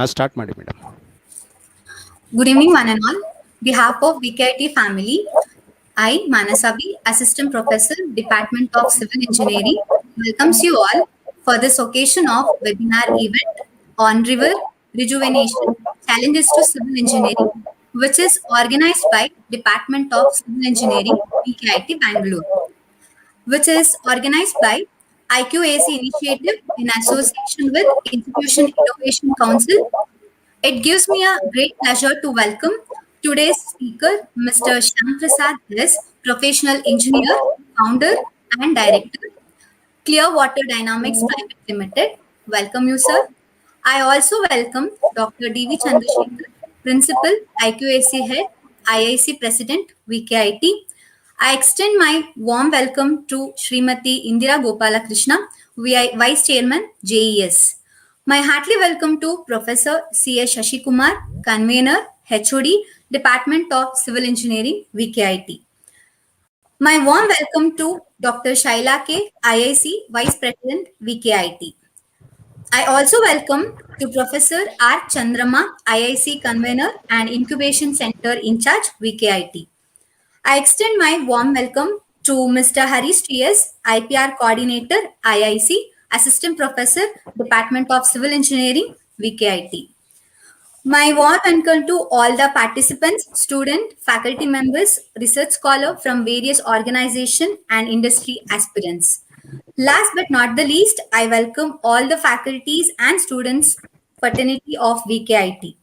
Start ಮಾಡಿ madam. Good evening, one and all. Behalf of VKIT family, I, Manasabi, Assistant Professor, Department of Civil Engineering, welcomes you all for this occasion of webinar event on River Rejuvenation, Challenges to Civil Engineering, which is organized by Department of Civil Engineering, VKIT Bangalore, which is organized by IQAC Initiative in association with Institution Innovation Council. It gives me a great pleasure to welcome today's speaker, Mr. Shyam Prasad S, professional engineer, founder, and director, Clearwater Dynamics Private Limited. Welcome you, sir. I also welcome Dr. D.V. Chandrasekhar, Principal, IQAC Head, IIC President, VKIT. I extend my warm welcome to Srimati Indira Gopalakrishna, Vice Chairman, JES. My heartily welcome to Professor C.S. Shashikumar, Convener, HOD, Department of Civil Engineering, VKIT. My warm welcome to Dr. Shaila K, IIC Vice President, VKIT. I also welcome to Professor R. Chandrama, IIC Convener and Incubation Center in charge, VKIT. I extend my warm welcome to Mr. Harish T.S., IPR Coordinator, IIC, Assistant Professor, Department of Civil Engineering, VKIT. My warm welcome to all the participants, student, faculty members, research scholar from various organization and industry aspirants. Last but not the least, I welcome all the faculties and students fraternity of VKIT.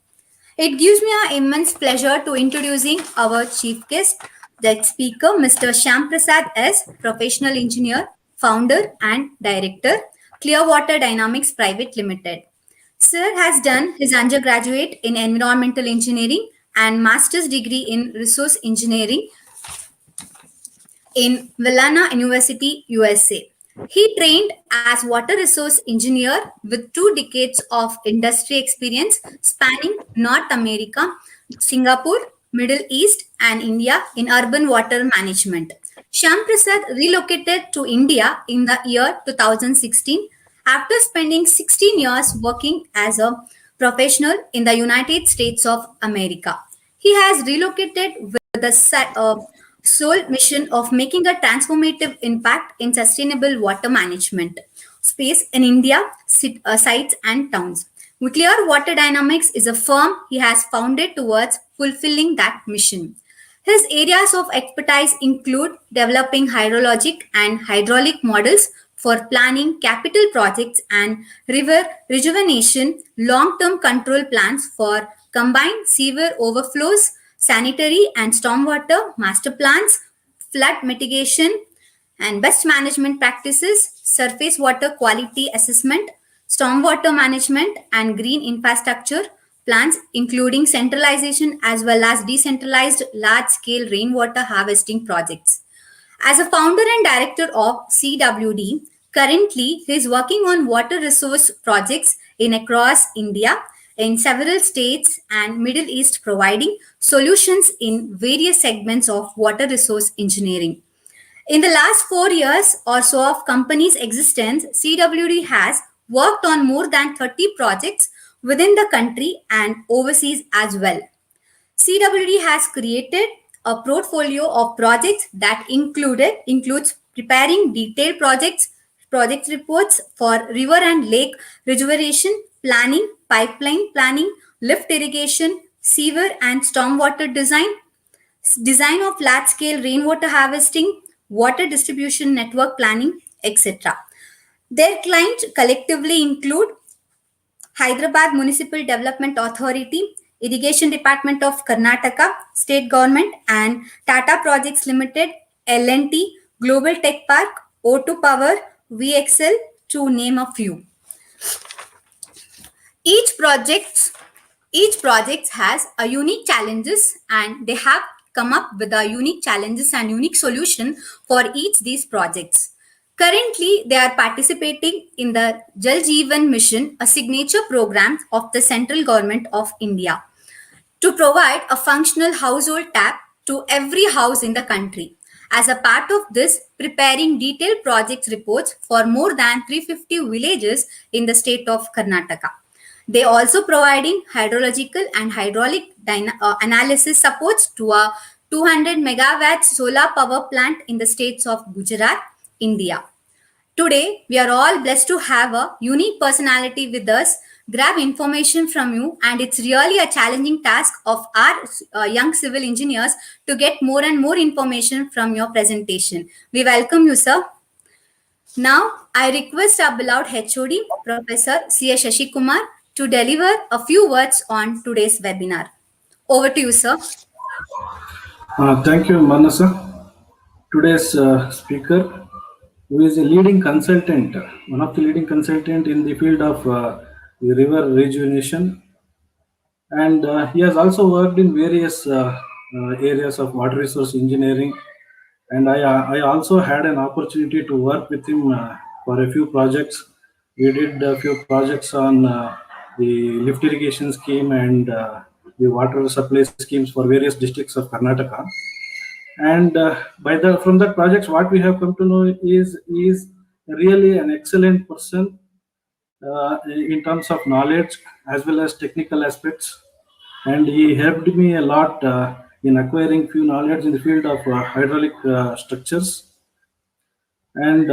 It gives me an immense pleasure to introducing our chief guest, the speaker, Mr. Shyam Prasad S, professional engineer, founder and director, Clearwater Dynamics Private Limited. Sir has done his undergraduate in environmental engineering and master's degree in resource engineering in Villanova University, USA. He trained as water resource engineer with 2 decades of industry experience spanning North America, Singapore, Middle East, and India in urban water management. Shyam Prasad relocated to India in the year 2016 after spending 16 years working as a professional in the United States of America. He has relocated with the sole mission of making a transformative impact in sustainable water management space in India, sites and towns. Nuclear Water Dynamics is a firm he has founded towards fulfilling that mission. His areas of expertise include developing hydrologic and hydraulic models for planning capital projects and river rejuvenation, long-term control plans for combined sewer overflows, sanitary and stormwater master plans, flood mitigation and best management practices, surface water quality assessment, stormwater management, and green infrastructure plans, including centralization as well as decentralized large scale rainwater harvesting projects. As a founder and director of CWD, currently he is working on water resource projects in across India in several states and Middle East, providing solutions in various segments of water resource engineering. In the last 4 years or so of company's existence, CWD has worked on more than 30 projects within the country and overseas as well. CWD has created a portfolio of projects that includes preparing detailed project reports for river and lake rejuvenation, planning, pipeline planning, lift irrigation, sewer and stormwater design of large-scale rainwater harvesting, water distribution network planning, etc. Their clients collectively include Hyderabad Municipal Development Authority, Irrigation Department of Karnataka, State Government, and Tata Projects Limited, L&T, Global Tech Park, O2 Power, VXL, to name a few. Each project has a unique challenges, and they have come up with a unique challenges and unique solution for each these projects. Currently, they are participating in the Jal Jeevan Mission, a signature program of the central government of India, to provide a functional household tap to every house in the country. As a part of this, preparing detailed project reports for more than 350 villages in the state of Karnataka. They also providing hydrological and hydraulic analysis supports to a 200 megawatts solar power plant in the states of Gujarat, India. Today, we are all blessed to have a unique personality with us, grab information from you, and it's really a challenging task of our young civil engineers to get more and more information from your presentation. We welcome you, sir. Now, I request our beloved HOD, Professor C. S. Shashikumar, to deliver a few words on today's webinar. Over to you, sir. Thank you, Manasa. Today's speaker, who is a leading consultant, one of the leading consultant in the field of the river rejuvenation, and he has also worked in various areas of water resource engineering. And I also had an opportunity to work with him for a few projects. We did a few projects on the lift irrigation scheme and the water supply schemes for various districts of Karnataka. And from that projects, what we have come to know is really an excellent person in terms of knowledge as well as technical aspects, and he helped me a lot in acquiring few knowledge in the field of hydraulic structures. And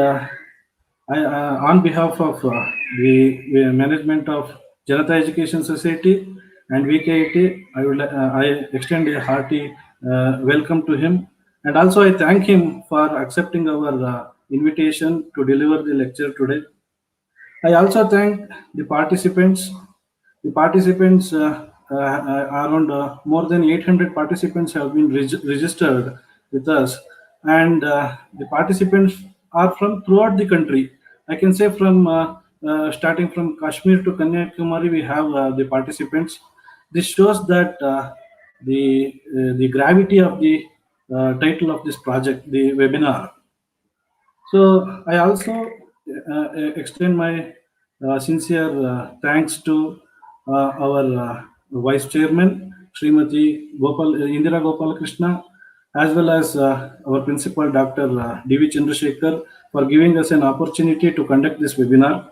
on behalf of the management of Janata Education Society and VKIT, I extend a hearty welcome to him, and also I thank him for accepting our invitation to deliver the lecture today. I also thank the participants. The participants, around more than 800 participants have been registered with us, and the participants are from throughout the country. I can say from starting from Kashmir to Kanyakumari, we have the participants. This shows that the gravity of the title of this project, the webinar. So I also extend my sincere thanks to our Vice Chairman, Srimati Indira Gopal Krishna, as well as our Principal, Dr. D.V. Chandrasekhar, for giving us an opportunity to conduct this webinar.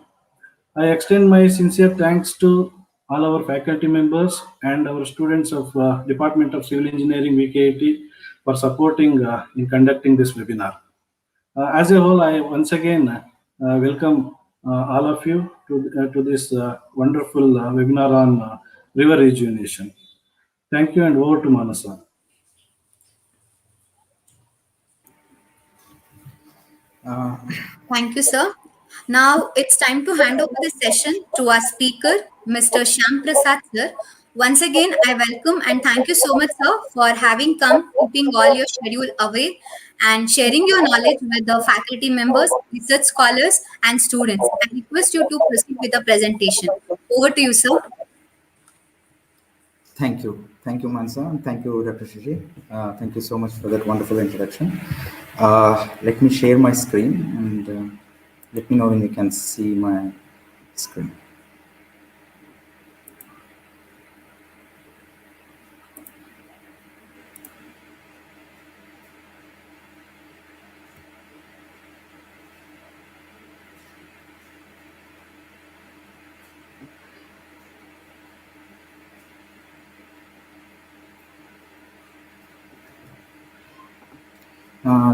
I extend my sincere thanks to all our faculty members and our students of Department of Civil Engineering, VKIT, for supporting in conducting this webinar. As a whole, I once again welcome all of you to this wonderful webinar on river rejuvenation. Thank you, and over to Manasa. Thank you, sir. Now it's time to hand over the session to our speaker, Mr. Shyam Prasad, sir. Once again, I welcome and thank you so much, sir, for having come, keeping all your schedule away, and sharing your knowledge with the faculty members, research scholars, and students. I request you to proceed with the presentation. Over to you, sir. Thank you. Thank you, Mansa, and thank you, Dr. Shishi. Thank you so much for that wonderful introduction. Let me share my screen, and let me know when you can see my screen.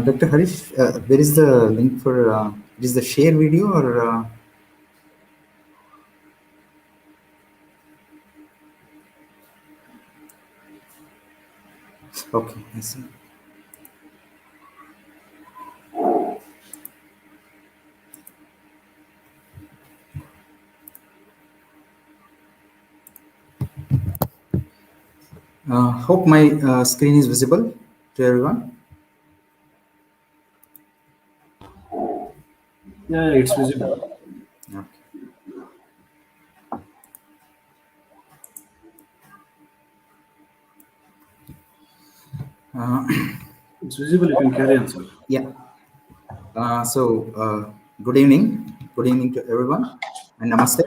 Dr. Harish, where is the link for, is the share video or? Okay, I see. Hope my screen is visible to everyone. Yeah, it's visible. Okay. It's visible. You can carry on, sir. Yeah. Good evening. Good evening to everyone, and namaste.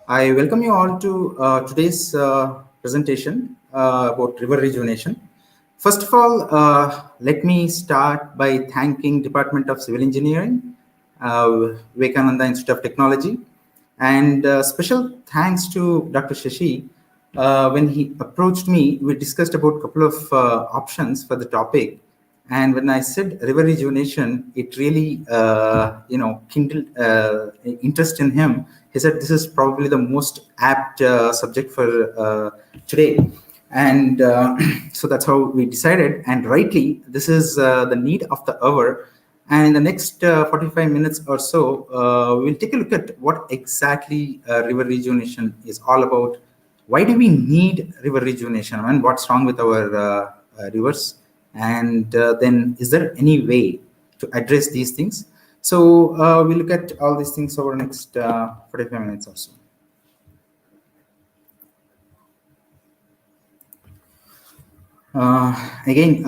I welcome you all to today's presentation about river rejuvenation. First of all, let me start by thanking Department of Civil Engineering, Vivekananda Institute of Technology, And special thanks to Dr. Shashi. When he approached me, we discussed about a couple of options for the topic. And when I said river rejuvenation, it really, kindled interest in him. He said this is probably the most apt subject for today. And so that's how we decided. And rightly, this is the need of the hour. And in the next 45 minutes or so, we'll take a look at what exactly river rejuvenation is all about. Why do we need river rejuvenation? And what's wrong with our rivers? And then is there any way to address these things? So we'll look at all these things over the next 45 minutes or so. Again,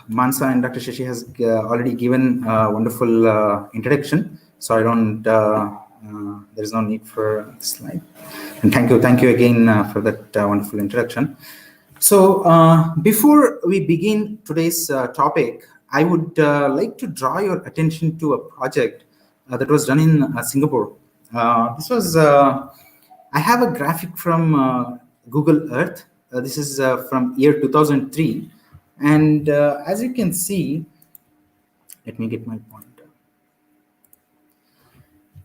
Mansa and Dr. Shashi has already given a wonderful introduction, so I don't. There is no need for this slide. And thank you again for that wonderful introduction. So before we begin today's topic, I would like to draw your attention to a project that was done in Singapore. This was. I have a graphic from Google Earth. This is from year 2003. And as you can see, let me get my pointer.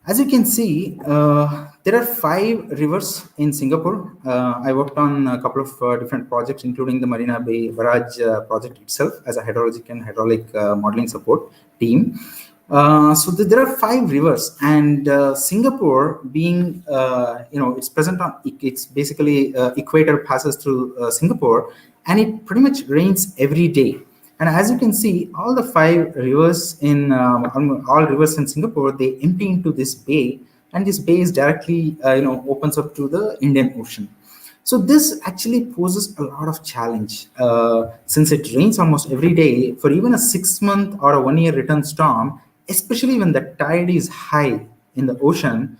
As you can see, there are 5 rivers in Singapore. I worked on a couple of different projects, including the Marina Bay Barrage project itself as a hydrologic and hydraulic modeling support team. So there are 5 rivers, and Singapore being, it's present on, it's basically equator passes through Singapore, and it pretty much rains every day. And as you can see, all the 5 rivers in, all rivers in Singapore, they empty into this bay, and this bay is directly, opens up to the Indian Ocean. So this actually poses a lot of challenge since it rains almost every day for even a 6-month or a 1-year return storm. Especially when the tide is high in the ocean,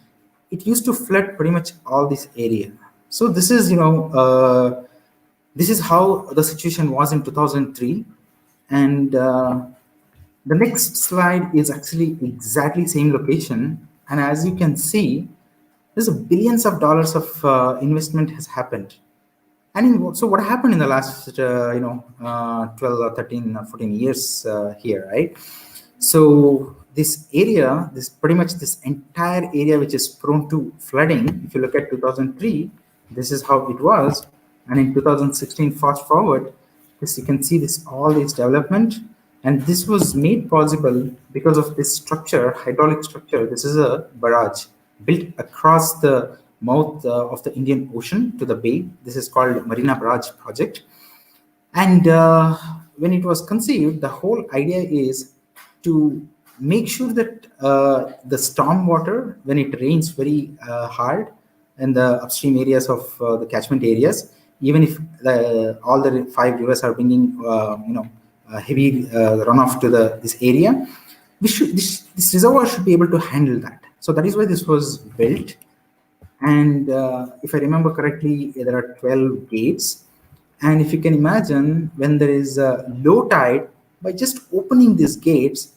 it used to flood pretty much all this area. So this is, this is how the situation was in 2003. And the next slide is actually exactly same location. And as you can see, there's billions of dollars of investment has happened. And so what happened in the last, 12 or 13 or 14 years here, right? So this area, pretty much this entire area which is prone to flooding, if you look at 2003, this is how it was. And in 2016, fast forward, this you can see this all this development. And this was made possible because of this structure, hydraulic structure. This is a barrage built across the mouth of the Indian Ocean to the bay. This is called Marina Barrage Project. And when it was conceived, the whole idea is to make sure that the storm water, when it rains very hard in the upstream areas of the catchment areas, even if all the 5 rivers are bringing, heavy runoff to this area, this reservoir should be able to handle that. So that is why this was built. And if I remember correctly, there are 12 gates. And if you can imagine, when there is a low tide, by just opening these gates,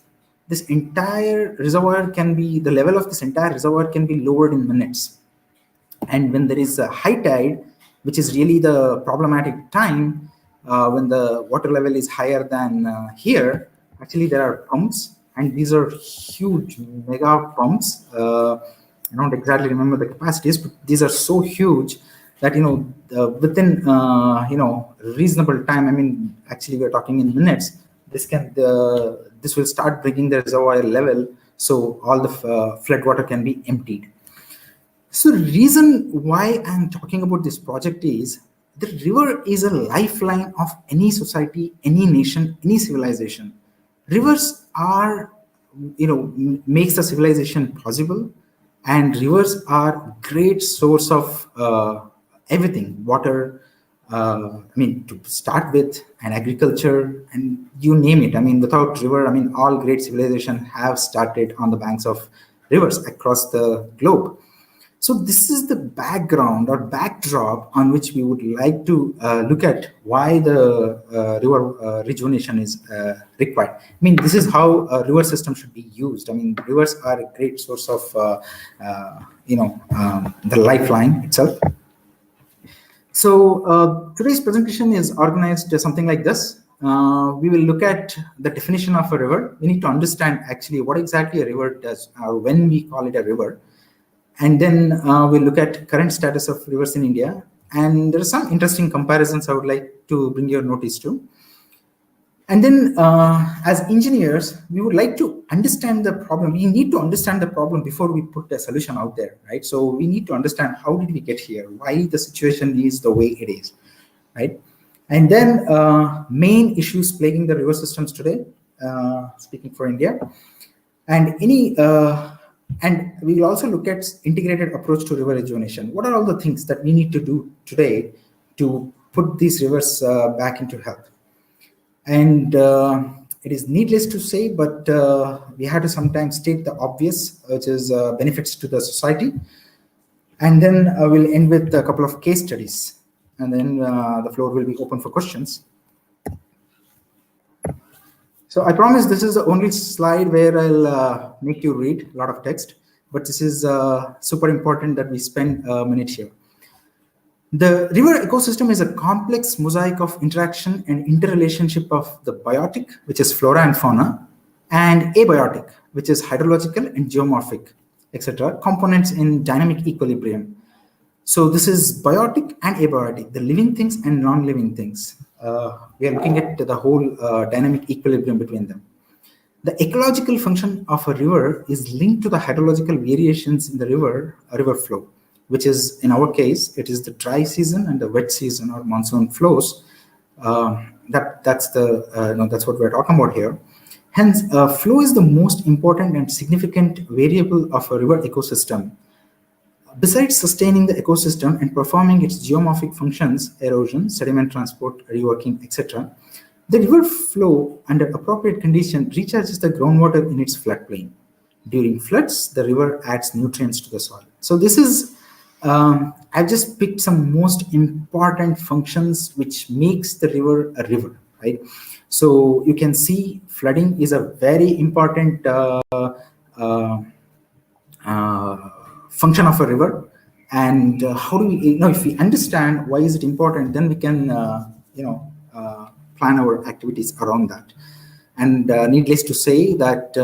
this entire reservoir can be, the level of this entire reservoir can be lowered in minutes. And when there is a high tide, which is really the problematic time, when the water level is higher than here, actually there are pumps, and these are huge mega pumps. I don't exactly remember the capacities, but these are so huge that, within, reasonable time, I mean, actually we're talking in minutes, this will start bringing the reservoir level, so all the flood water can be emptied. So the reason why I'm talking about this project is the river is a lifeline of any society, any nation, any civilization. Rivers are, makes the civilization possible, and rivers are great source of everything, water, to start with, and agriculture, and you name it. I mean, without river, all great civilizations have started on the banks of rivers across the globe. So this is the background or backdrop on which we would like to look at why the river rejuvenation is required. I mean, this is how a river system should be used. I mean, rivers are a great source of, the lifeline itself. So today's presentation is organized something like this. We will look at the definition of a river. We need to understand actually what exactly a river does, or when we call it a river. And then we'll look at current status of rivers in India. And there are some interesting comparisons I would like to bring your notice to. And then as engineers, we would like to understand the problem. We need to understand the problem before we put a solution out there, right? So we need to understand how did we get here, why the situation is the way it is, right? And then main issues plaguing the river systems today, speaking for India, and and we will also look at integrated approach to river rejuvenation. What are all the things that we need to do today to put these rivers back into health? And it is needless to say, but we have to sometimes state the obvious, which is benefits to the society. And then we'll end with a couple of case studies. And then the floor will be open for questions. So I promise this is the only slide where I'll make you read a lot of text, but this is super important that we spend a minute here. The river ecosystem is a complex mosaic of interaction and interrelationship of the biotic, which is flora and fauna, and abiotic, which is hydrological and geomorphic, etc., components in dynamic equilibrium. So this is biotic and abiotic, the living things and non-living things. We are looking at the whole dynamic equilibrium between them. The ecological function of a river is linked to the hydrological variations in the river flow, which is, in our case, it is the dry season and the wet season or monsoon flows. That's what we're talking about here. Hence, flow is the most important and significant variable of a river ecosystem. Besides sustaining the ecosystem and performing its geomorphic functions, erosion, sediment transport, reworking, etc., the river flow under appropriate condition recharges the groundwater in its floodplain. During floods, the river adds nutrients to the soil. So this is, I've just picked some most important functions which makes the river a river, right? So you can see flooding is a very important function of a river. And how do we, if we understand why is it important, then we can, plan our activities around that. And needless to say that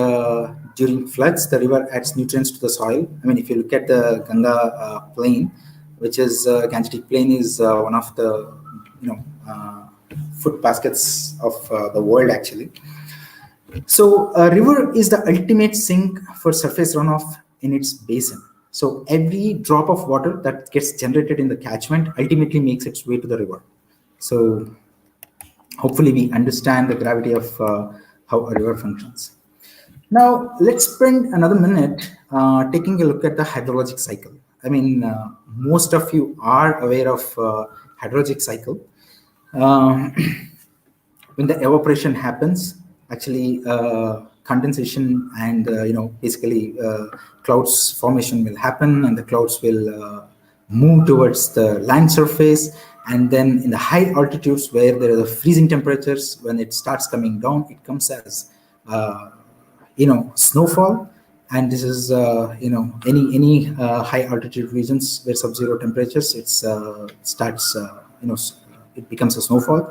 during floods, the river adds nutrients to the soil. I mean, if you look at the Ganga plain, which is Gangetic plain, is one of the food baskets of the world, actually. So a river is the ultimate sink for surface runoff in its basin. So every drop of water that gets generated in the catchment ultimately makes its way to the river. So hopefully we understand the gravity of how a river functions. Now let's spend another minute taking a look at the hydrologic cycle. I mean, most of you are aware of hydrologic cycle. When the evaporation happens, actually condensation and basically clouds formation will happen, and the clouds will move towards the land surface. And then in the high altitudes where there are the freezing temperatures, when it starts coming down, it comes as snowfall. And this is any high altitude regions where sub-zero temperatures, it starts it becomes a snowfall.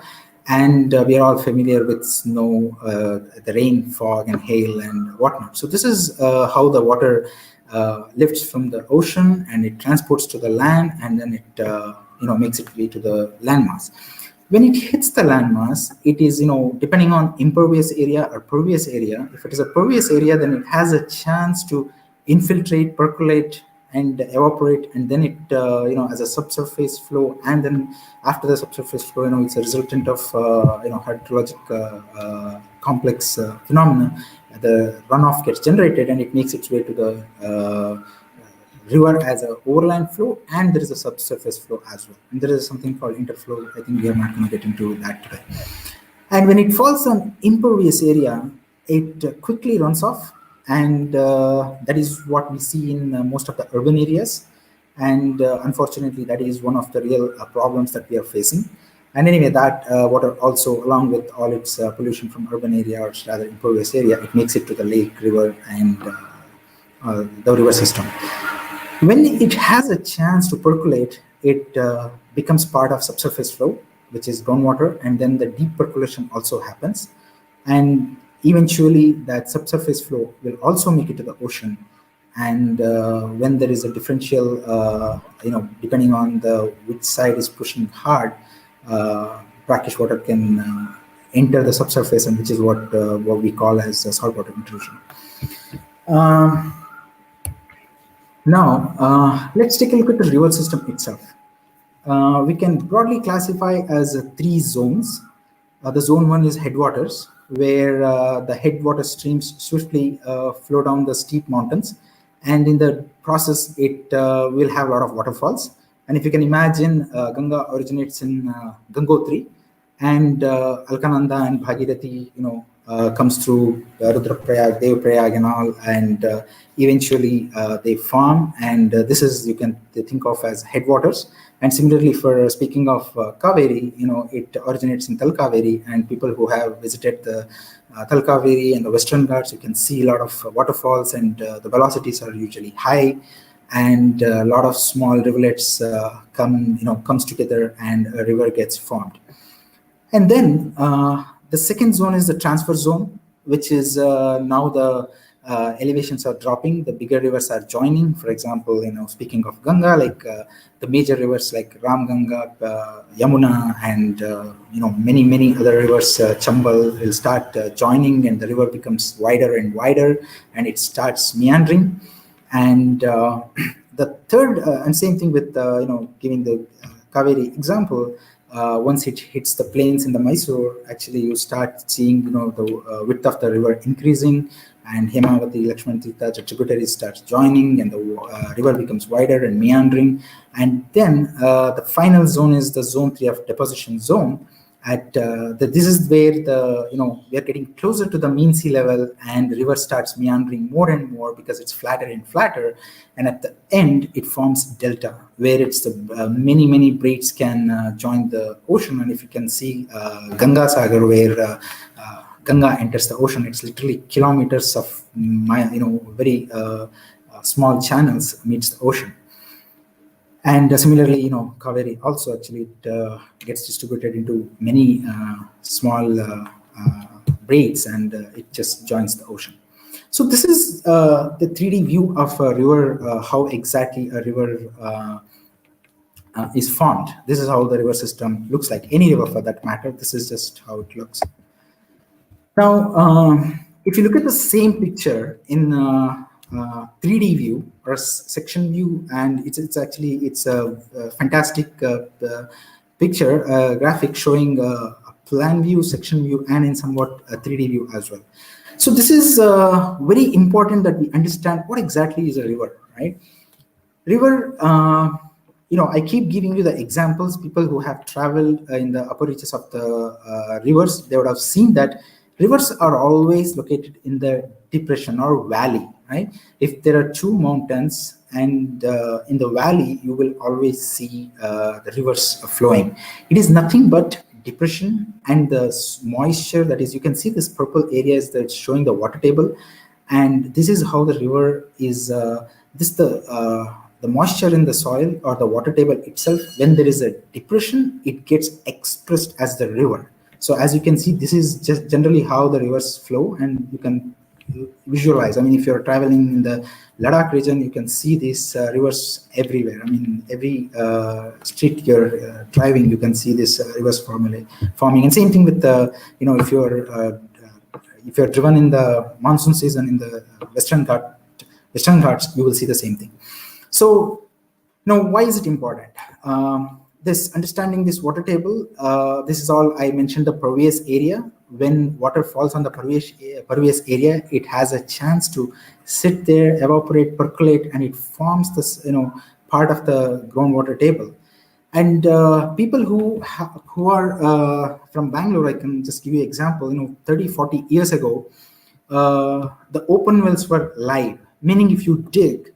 And we are all familiar with snow, the rain, fog, and hail, and whatnot. So this is how the water lifts from the ocean, and it transports to the land, and then it makes its way to the landmass. When it hits the landmass, it is depending on impervious area or pervious area. If it is a pervious area, then it has a chance to infiltrate, percolate, and evaporate, and then it as a subsurface flow. And then after the subsurface flow, it's a resultant of hydrologic complex phenomena. The runoff gets generated and it makes its way to the river as an overland flow, and there is a subsurface flow as well. And there is something called interflow. I think we are not going to get into that today. And when it falls on impervious area, it quickly runs off. And that is what we see in most of the urban areas. And unfortunately, that is one of the real problems that we are facing. And anyway, that water also, along with all its pollution from urban area, or rather impervious area, it makes it to the lake, river, and the river system. When it has a chance to percolate, it becomes part of subsurface flow, which is groundwater, and then the deep percolation also happens. And eventually, that subsurface flow will also make it to the ocean. And when there is a differential, depending on which side is pushing hard, brackish water can enter the subsurface, and which is what we call as saltwater intrusion. Now, let's take a look at the river system itself. We can broadly classify as 3 zones. The zone 1 is headwaters, where the headwater streams swiftly flow down the steep mountains, and in the process, it will have a lot of waterfalls. And if you can imagine, Ganga originates in Gangotri, and Alkananda and Bhagirathi, comes through Rudraprayag, Devprayag, and all, and eventually they form, and this is, you can think of as headwaters. And similarly, for speaking of Kaveri, it originates in Talkaveri, and people who have visited the Talkaveri and the Western Ghats, you can see a lot of waterfalls, and the velocities are usually high, and a lot of small rivulets comes together, and a river gets formed. And then the second zone is the transfer zone, which is now the elevations are dropping, the bigger rivers are joining. For example, speaking of Ganga, like the major rivers like Ramganga, Yamuna, and many other rivers, Chambal, will start joining, and the river becomes wider and wider, and it starts meandering. And the third, and same thing with giving the Kaveri example. Once it hits the plains in the Mysore, actually you start seeing the width of the river increasing, and Hemavati, Lakshman Tirtha, the tributaries starts joining, and the river becomes wider and meandering. And then the final zone is the zone 3 of deposition zone. This is where we are getting closer to the mean sea level, and the river starts meandering more and more because it's flatter and flatter, and at the end it forms delta, where it's the many braids can join the ocean. And if you can see Ganga Sagar, where Ganga enters the ocean, it's literally kilometers of very small channels meets the ocean. And similarly, Kaveri also actually it gets distributed into many small braids, and it just joins the ocean. So this is the 3D view of a river, how exactly a river is formed. This is how the river system looks like. Any river for that matter, this is just how it looks. Now, if you look at the same picture in 3D view or section view, and it's a fantastic picture, graphic showing a plan view, section view, and in somewhat a 3D view as well. So this is very important that we understand what exactly is a river, right? River, I keep giving you the examples. People who have traveled in the upper reaches of the rivers, they would have seen that rivers are always located in the depression or valley, right? If there are 2 mountains, and in the valley, you will always see the rivers flowing. It is nothing but depression, and the moisture, that is, you can see this purple area is that's showing the water table, and this is how the river is. The moisture in the soil or the water table itself, when there is a depression, it gets expressed as the river. So as you can see, this is just generally how the rivers flow, and you can visualize. I mean, if you're traveling in the Ladakh region, you can see these rivers everywhere. I mean, every street you're driving, you can see this rivers forming. And same thing with if you're driven in the monsoon season in the Western Ghats, you will see the same thing. So now, why is it important? This understanding this water table, this is all I mentioned, the pervious area. When water falls on the pervious area, it has a chance to sit there, evaporate, percolate, and it forms this part of the groundwater table. And people who are from Bangalore, I can just give you an example. 30-40 years ago, the open wells were live, meaning if you dig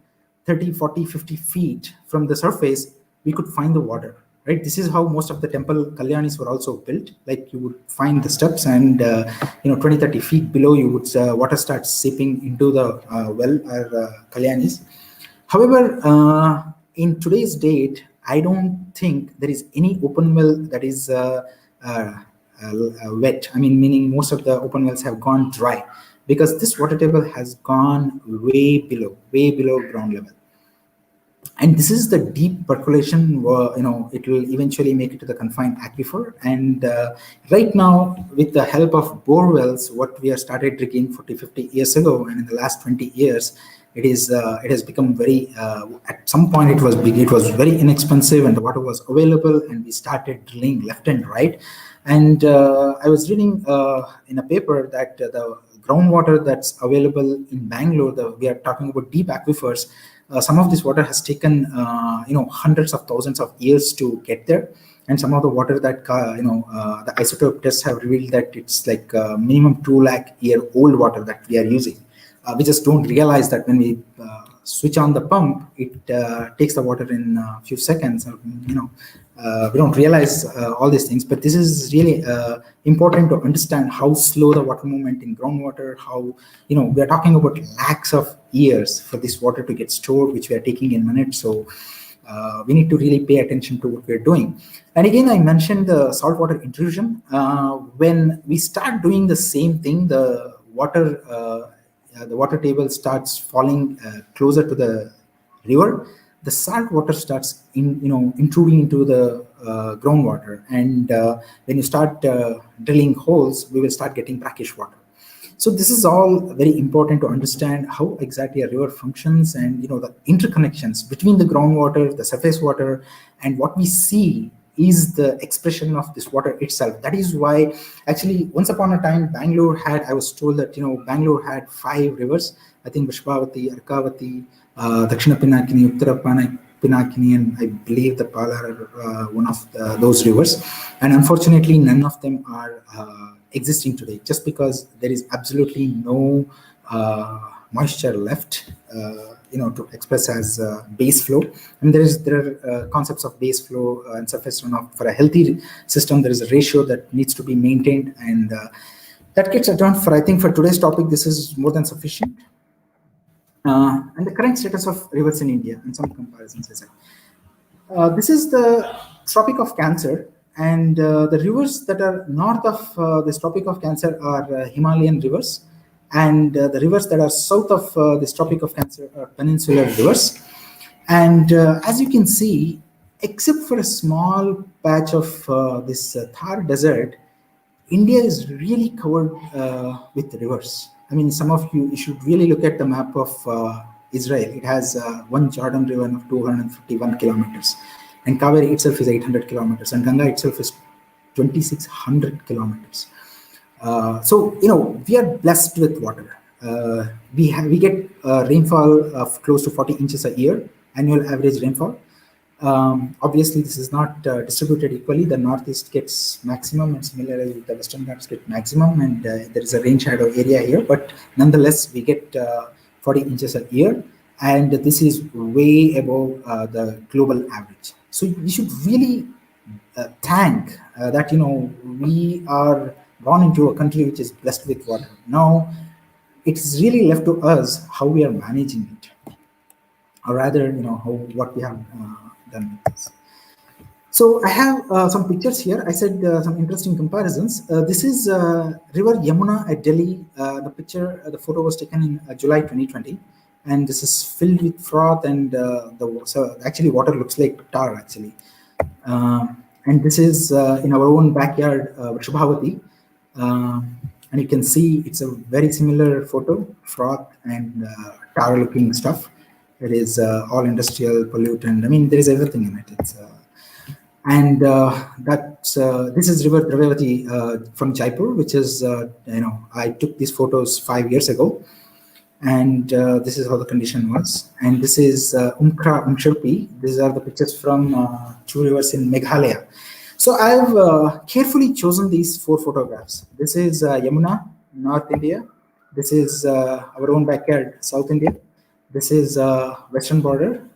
30, 40, 50 feet from the surface, we could find the water, right? This is how most of the temple kalyanis were also built. Like you would find the steps and, 20, 30 feet below, you would water starts seeping into the well or kalyanis. However, in today's date, I don't think there is any open well that is wet. I mean, meaning most of the open wells have gone dry, because this water table has gone way below ground level. And this is the deep percolation. It will eventually make it to the confined aquifer. And right now, with the help of bore wells, what we have started digging 40, 50 years ago, and in the last 20 years, it has become very. At some point, it was big. It was very inexpensive, and the water was available, and we started drilling left and right. And I was reading in a paper that the groundwater that's available in Bangalore, we are talking about deep aquifers. Some of this water has taken, hundreds of thousands of years to get there, and some of the water that the isotope tests have revealed that it's like minimum 2 lakh year old water that we are using. We just don't realize that when we switch on the pump, it takes the water in a few seconds. We don't realize all these things, but this is really important to understand how slow the water movement in groundwater, how, we are talking about lakhs of years for this water to get stored, which we are taking in minutes. So we need to really pay attention to what we're doing. And again, I mentioned the saltwater intrusion. When we start doing the same thing, the water table starts falling closer to the river. The salt water starts intruding into the groundwater, and when you start drilling holes, we will start getting brackish water. So this is all very important to understand how exactly a river functions, and the interconnections between the groundwater, the surface water, and what we see is the expression of this water itself. That is why, actually, once upon a time, I was told that Bangalore had 5 rivers. I think Vishwavati, Arkavati, Dakshina Pinakini, Uttara Pinakini, and I believe the Palar are one of those rivers. And unfortunately, none of them are existing today, just because there is absolutely no moisture left, to express as base flow. And there are concepts of base flow and surface runoff. For a healthy system, there is a ratio that needs to be maintained, and that gets adorned for, I think, for today's topic, this is more than sufficient. And the current status of rivers in India and some comparisons. This is the Tropic of Cancer, and the rivers that are north of this Tropic of Cancer are Himalayan rivers, and the rivers that are south of this Tropic of Cancer are peninsular rivers. And as you can see, except for a small patch of this Thar desert, India is really covered with rivers. I mean, some of you should really look at the map of Israel. It has one Jordan river of 251 kilometers, and Kaveri itself is 800 kilometers, and Ganga itself is 2,600 kilometers. So we are blessed with water. We get rainfall of close to 40 inches a year, annual average rainfall. Obviously, this is not distributed equally. The northeast gets maximum, and similarly the western Ghats get maximum, and there is a rain shadow area here. But nonetheless, we get 40 inches a year, and this is way above the global average. So we should really thank that we are born into a country which is blessed with water. Now, it's really left to us how we are managing it, or rather, what we have done with this. So I have some pictures here. I said some interesting comparisons. This is River Yamuna at Delhi. The photo was taken in July 2020, and this is filled with froth, and so actually water looks like tar actually. And this is in our own backyard, Vrishabhavati. And you can see it's a very similar photo, froth and tar-looking stuff. It is all industrial pollutant. I mean, there is everything in it. This is River Dravavati from Jaipur, which is I took these photos 5 years ago, and this is how the condition was. And this is Umkra Umshirpi. These are the pictures from 2 rivers in Meghalaya. So I've carefully chosen these 4 photographs. This is Yamuna, North India. This is our own backyard, South India. This is western border,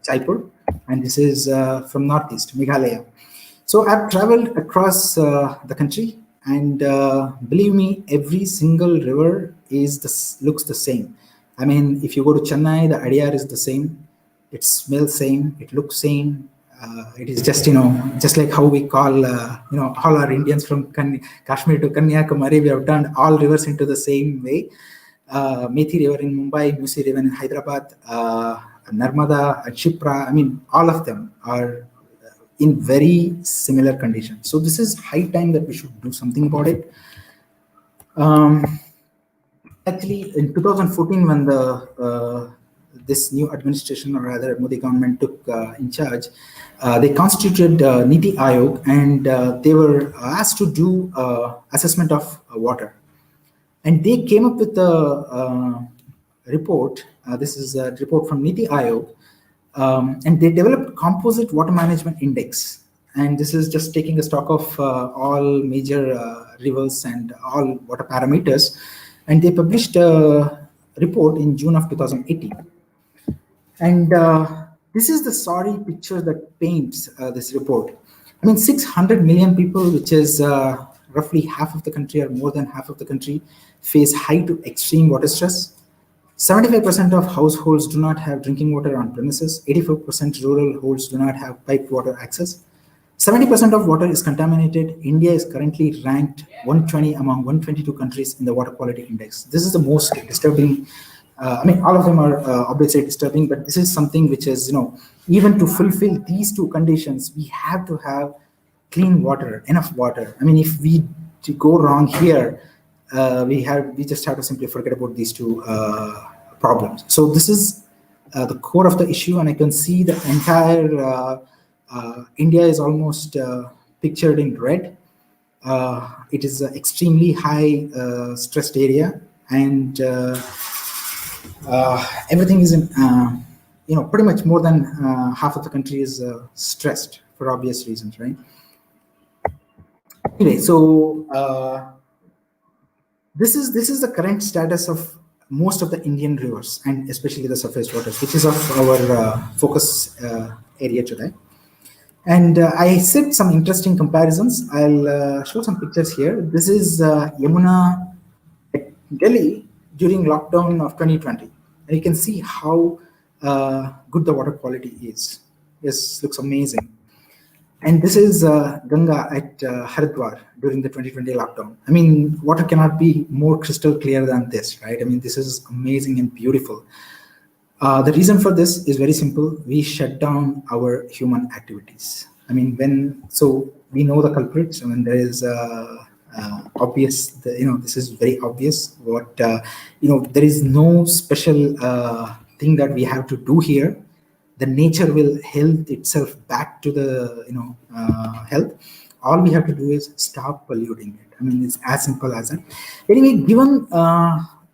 Jaipur, and this is from northeast, Meghalaya. So I've traveled across the country, and believe me, every single river looks the same. I mean, if you go to Chennai, the Adyar is the same. It smells same. It looks same. It is just just like how we call all our Indians from Kashmir to Kanyakumari. We have turned all rivers into the same way. Methi River in Mumbai, Musi River in Hyderabad, Narmada, Shipra. I mean, all of them are in very similar conditions. So this is high time that we should do something about it. Actually, in 2014, when this new administration, or rather Modi government, took in charge, they constituted Niti Aayog, and they were asked to do assessment of water. And they came up with a report. This is a report from Niti Aayog, and they developed composite water management index. And this is just taking a stock of all major rivers and all water parameters. And they published a report in June of 2018. And this is the sorry picture that paints this report. I mean, 600 million people, which is roughly half of the country or more than half of the country, face high to extreme water stress. 75% of households do not have drinking water on premises. 84% rural households do not have piped water access. 70% of water is contaminated. India is currently ranked 120 among 122 countries in the water quality index. This is the most disturbing. I mean, all of them are obviously disturbing, but this is something which is, even to fulfill these two conditions, we have to have clean water, enough water. I mean, if we go wrong here, we just have to simply forget about these two problems. So this is the core of the issue, and I can see the entire India is almost pictured in red. It is an extremely high stressed area, and everything is in, pretty much more than half of the country is stressed for obvious reasons, right? Anyway, so this is the current status of most of the Indian rivers, and especially the surface waters, which is of our focus area today. And I set some interesting comparisons. I'll show some pictures here. This is Yamuna at Delhi during lockdown of 2020. And you can see how good the water quality is. This looks amazing. And this is Ganga at Haridwar during the 2020 lockdown. I mean, water cannot be more crystal clear than this, right? I mean, this is amazing and beautiful. The reason for this is very simple. We shut down our human activities. I mean, so we know the culprits. I mean, there is obvious, this is very obvious. What, there is no special thing that we have to do here. The nature will health itself back to the, health. All we have to do is stop polluting it. I mean, it's as simple as that. Anyway, given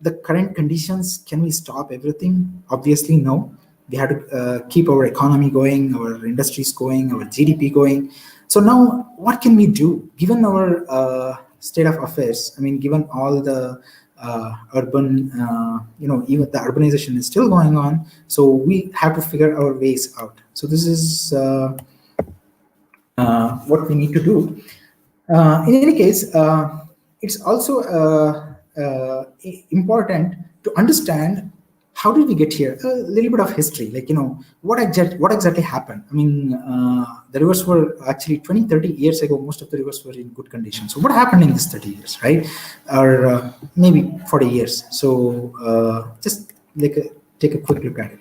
the current conditions, can we stop everything? Obviously, no. We have to keep our economy going, our industries going, our GDP going. So now, what can we do? Given our state of affairs, I mean, given all the urban, even the urbanization is still going on, so we have to figure our ways out. So this is what we need to do. In any case, it's also important to understand how did we get here. A little bit of history, like what exactly happened. I mean, the rivers were actually 20-30 years ago, most of the rivers were in good condition. So what happened in these 30 years, right? Or maybe 40 years. So just take a quick look at it.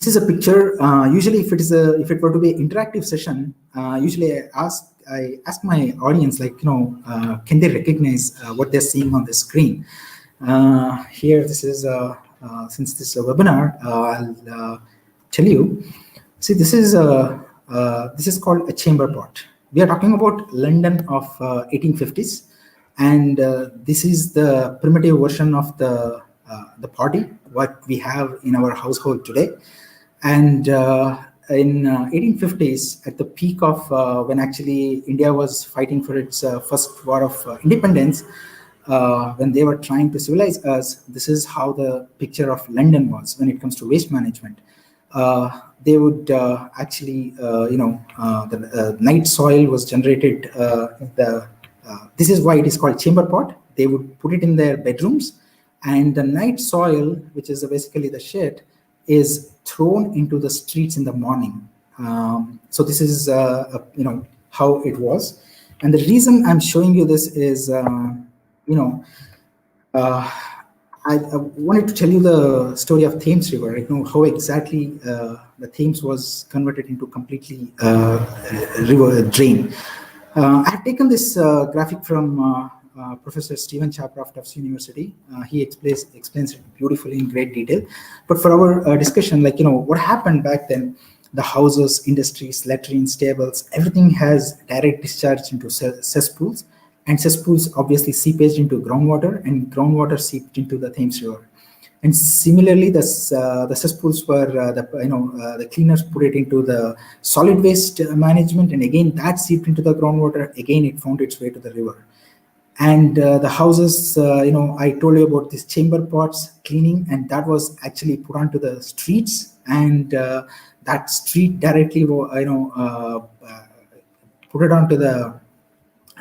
This is a picture. Usually, if it were to be an interactive session, usually I ask my audience, can they recognize what they're seeing on the screen? Here, this is since this is a webinar, I'll tell you. See, this is called a chamber pot. We are talking about London of 1850s, and this is the primitive version of the potty what we have in our household today. And in 1850s, at the peak of when actually India was fighting for its first war of independence, when they were trying to civilize us, this is how the picture of London was when it comes to waste management. They would actually, the night soil was generated. This is why it is called chamber pot. They would put it in their bedrooms, and the night soil, which is basically the shit, is thrown into the streets in the morning. So this is how it was. And the reason I'm showing you this is I wanted to tell you the story of Thames River. How exactly the Thames was converted into completely river drain. I have taken this graphic from Professor Stephen Chapra of Tufts University. He explains it beautifully in great detail. But for our discussion, what happened back then, the houses, industries, latrines, stables, everything has direct discharge into cesspools. And cesspools obviously seepage into groundwater, and groundwater seeped into the Thames River. And similarly, the cesspools were the cleaners put it into the solid waste management, and again that seeped into the groundwater. Again, it found its way to the river. And the houses, I told you about these chamber pots cleaning, and that was actually put onto the streets, and that street directly, put it onto the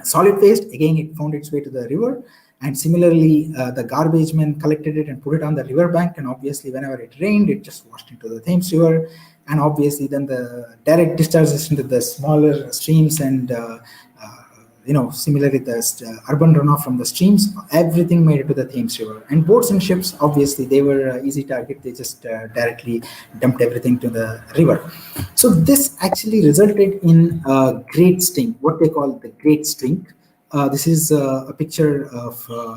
solid waste. Again, it found its way to the river. And similarly, the garbage men collected it and put it on the riverbank. And obviously, whenever it rained, it just washed into the Thames River. And obviously, then the direct discharges into the smaller streams. And similarly, the urban runoff from the streams, everything made it to the Thames River. And boats and ships, obviously, they were easy target. They just directly dumped everything to the river. So this actually resulted in a great stink, what they call the Great Stink. This is a picture of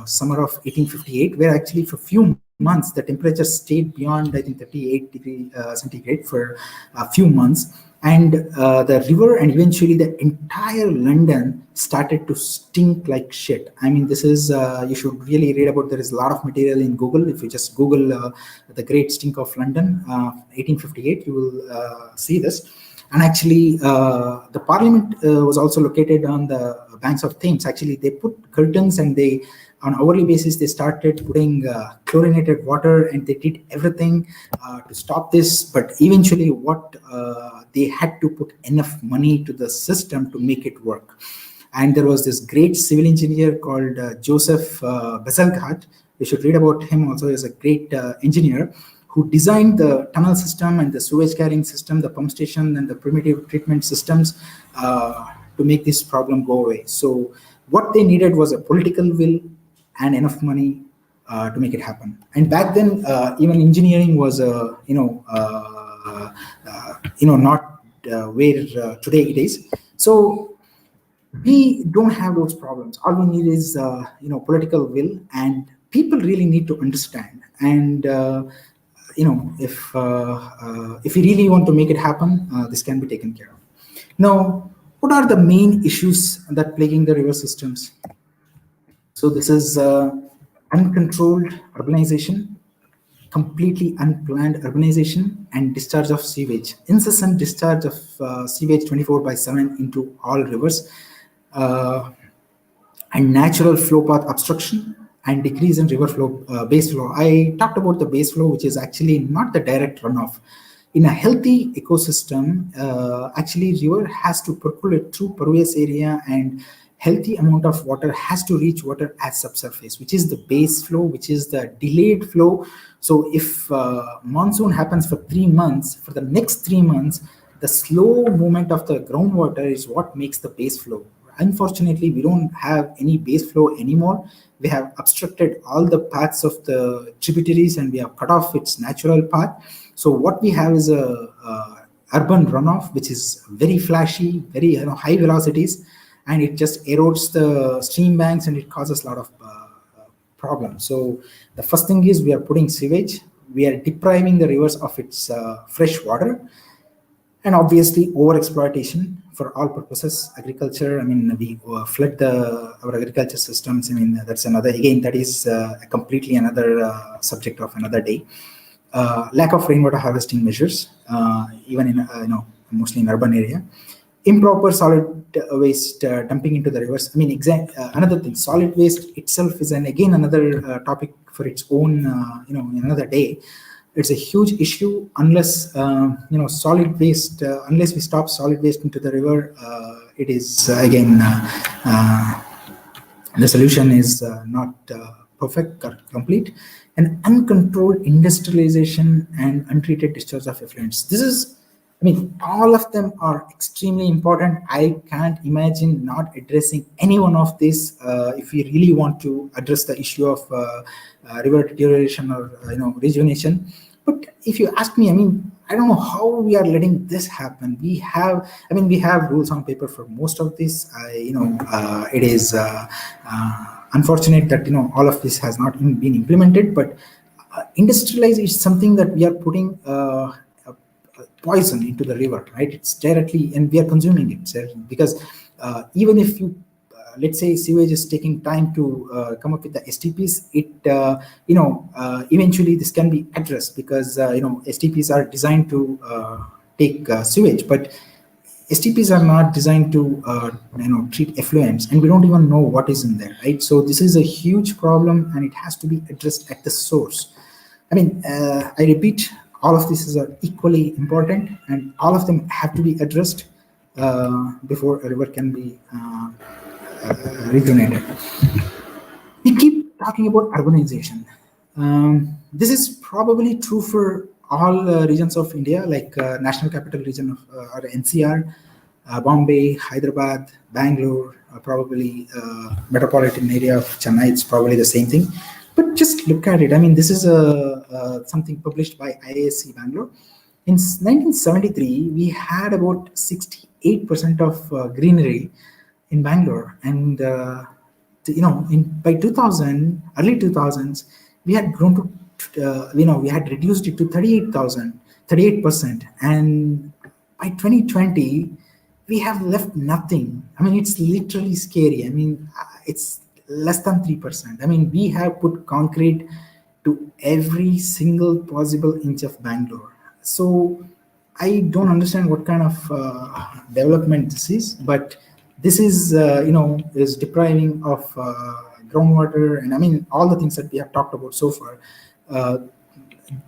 summer of 1858, where actually for a few months, the temperature stayed beyond, I think, 38 degrees centigrade for a few months. And the river and eventually the entire London started to stink like shit. I mean, this is, you should really read about, there is a lot of material in Google. If you just Google the Great Stink of London, 1858, you will see this. And actually, the Parliament was also located on the banks of Thames. Actually, they put curtains, and they, on hourly basis, they started putting chlorinated water, and they did everything to stop this. But eventually, what they had to put enough money to the system to make it work. And there was this great civil engineer called Joseph Bazalgette. You should read about him also. He's a great engineer who designed the tunnel system and the sewage carrying system, the pump station, and the primitive treatment systems to make this problem go away. So what they needed was a political will and enough money to make it happen. And back then, even engineering was, not where today it is. So we don't have those problems. All we need is, political will, and people really need to understand. And if we really want to make it happen, this can be taken care of. Now, what are the main issues that plaguing the river systems? So this is uncontrolled urbanization, completely unplanned urbanization, and discharge of sewage, incessant discharge of sewage 24/7 into all rivers, and natural flow path obstruction, and decrease in river flow, base flow. I talked about the base flow, which is actually not the direct runoff. In a healthy ecosystem, actually river has to percolate through pervious area, and healthy amount of water has to reach water at subsurface, which is the base flow, which is the delayed flow. So if monsoon happens for 3 months, for the next 3 months, the slow movement of the groundwater is what makes the base flow. Unfortunately, we don't have any base flow anymore. We have obstructed all the paths of the tributaries, and we have cut off its natural path. So what we have is a urban runoff, which is very flashy, very high velocities, and it just erodes the stream banks, and it causes a lot of problems. So the first thing is we are putting sewage. We are depriving the rivers of its fresh water, and obviously over-exploitation for all purposes. Agriculture, I mean, we flood our agriculture systems. I mean, that's another, again, that is completely another subject of another day. Lack of rainwater harvesting measures, even in, mostly in urban area. improper solid waste dumping into the rivers. I mean, another thing, solid waste itself is again another topic for its own, another day. It's a huge issue unless, solid waste, unless we stop solid waste into the river, it is again, the solution is not perfect or complete. And uncontrolled industrialization and untreated discharge of effluents. This is, I mean, all of them are extremely important. I can't imagine not addressing any one of these if we really want to address the issue of river deterioration or rejuvenation. But if you ask me, I mean, I don't know how we are letting this happen. We have rules on paper for most of this. It is unfortunate that all of this has not been implemented. But industrialized is something that we are putting poison into the river, right? It's directly, and we are consuming it because even if you let's say sewage is taking time to come up with the STPs, it eventually this can be addressed because STPs are designed to take sewage, but STPs are not designed to treat effluents, and we don't even know what is in there, right? So this is a huge problem, and it has to be addressed at the source. I mean, I repeat, all of this is equally important, and all of them have to be addressed before a river can be rejuvenated. We keep talking about urbanization. This is probably true for all regions of India, like National Capital Region of or NCR, Bombay, Hyderabad, Bangalore, probably metropolitan area of Chennai. It's probably the same thing. But just look at it. I mean, this is something published by IISc Bangalore. In 1973, we had about 68% of greenery in Bangalore, and by 2000, early 2000s, we had grown to we had reduced it to 38%, and by 2020 we have left nothing. I mean, it's literally scary. I mean, it's less than 3%. I mean, we have put concrete to every single possible inch of Bangalore. So I don't understand what kind of development this is, but this is, is depriving of groundwater, and I mean, all the things that we have talked about so far.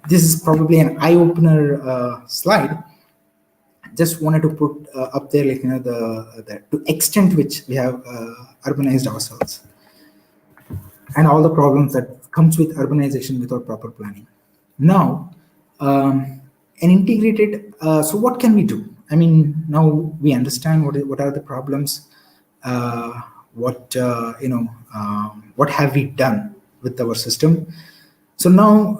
This is probably an eye-opener slide. Just wanted to put up there, like, the to extent which we have urbanized ourselves, and all the problems that comes with urbanization without proper planning. Now, an integrated. So, what can we do? I mean, now we understand what are the problems. What have we done with our system? So now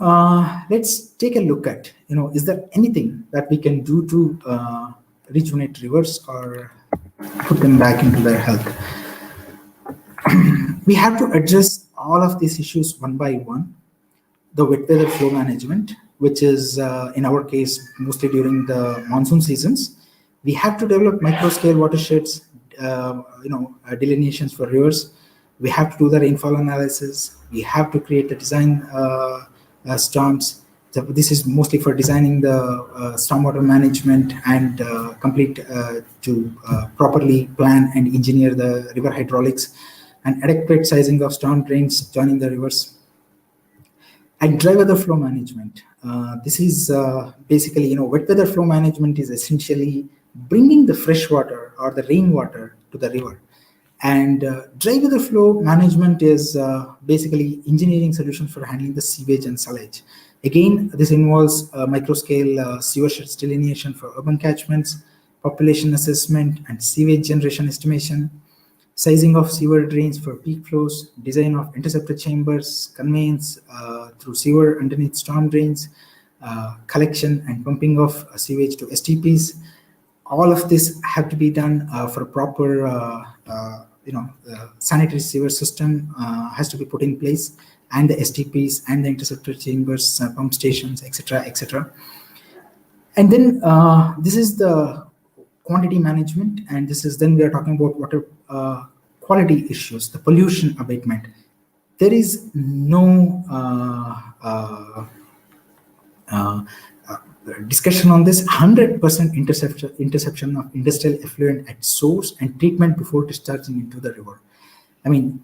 let's take a look at, is there anything that we can do to rejuvenate rivers or put them back into their health? We have to address all of these issues one by one. The wet weather flow management, which is in our case mostly during the monsoon seasons. We have to develop micro-scale watersheds, delineations for rivers. We have to do the rainfall analysis. We have to create the design storms. So this is mostly for designing the stormwater management and complete to properly plan and engineer the river hydraulics and adequate sizing of storm drains joining the rivers. And dry weather flow management. This is basically, wet weather flow management is essentially bringing the fresh water or the rainwater to the river. And dry weather flow management is basically engineering solutions for handling the sewage and sillage. Again, this involves micro-scale sewer sheds delineation for urban catchments, population assessment and sewage generation estimation, sizing of sewer drains for peak flows, design of interceptor chambers, conveyance through sewer underneath storm drains, collection and pumping of sewage to STPs. All of this have to be done for proper, sanitary sewer system has to be put in place, and the STPs and the interceptor chambers, pump stations, etc., etc. And then this is the quantity management, and this is then we are talking about water quality issues, the pollution abatement. There is no uh, uh, discussion on this. 100% interception of industrial effluent at source and treatment before discharging into the river. I mean,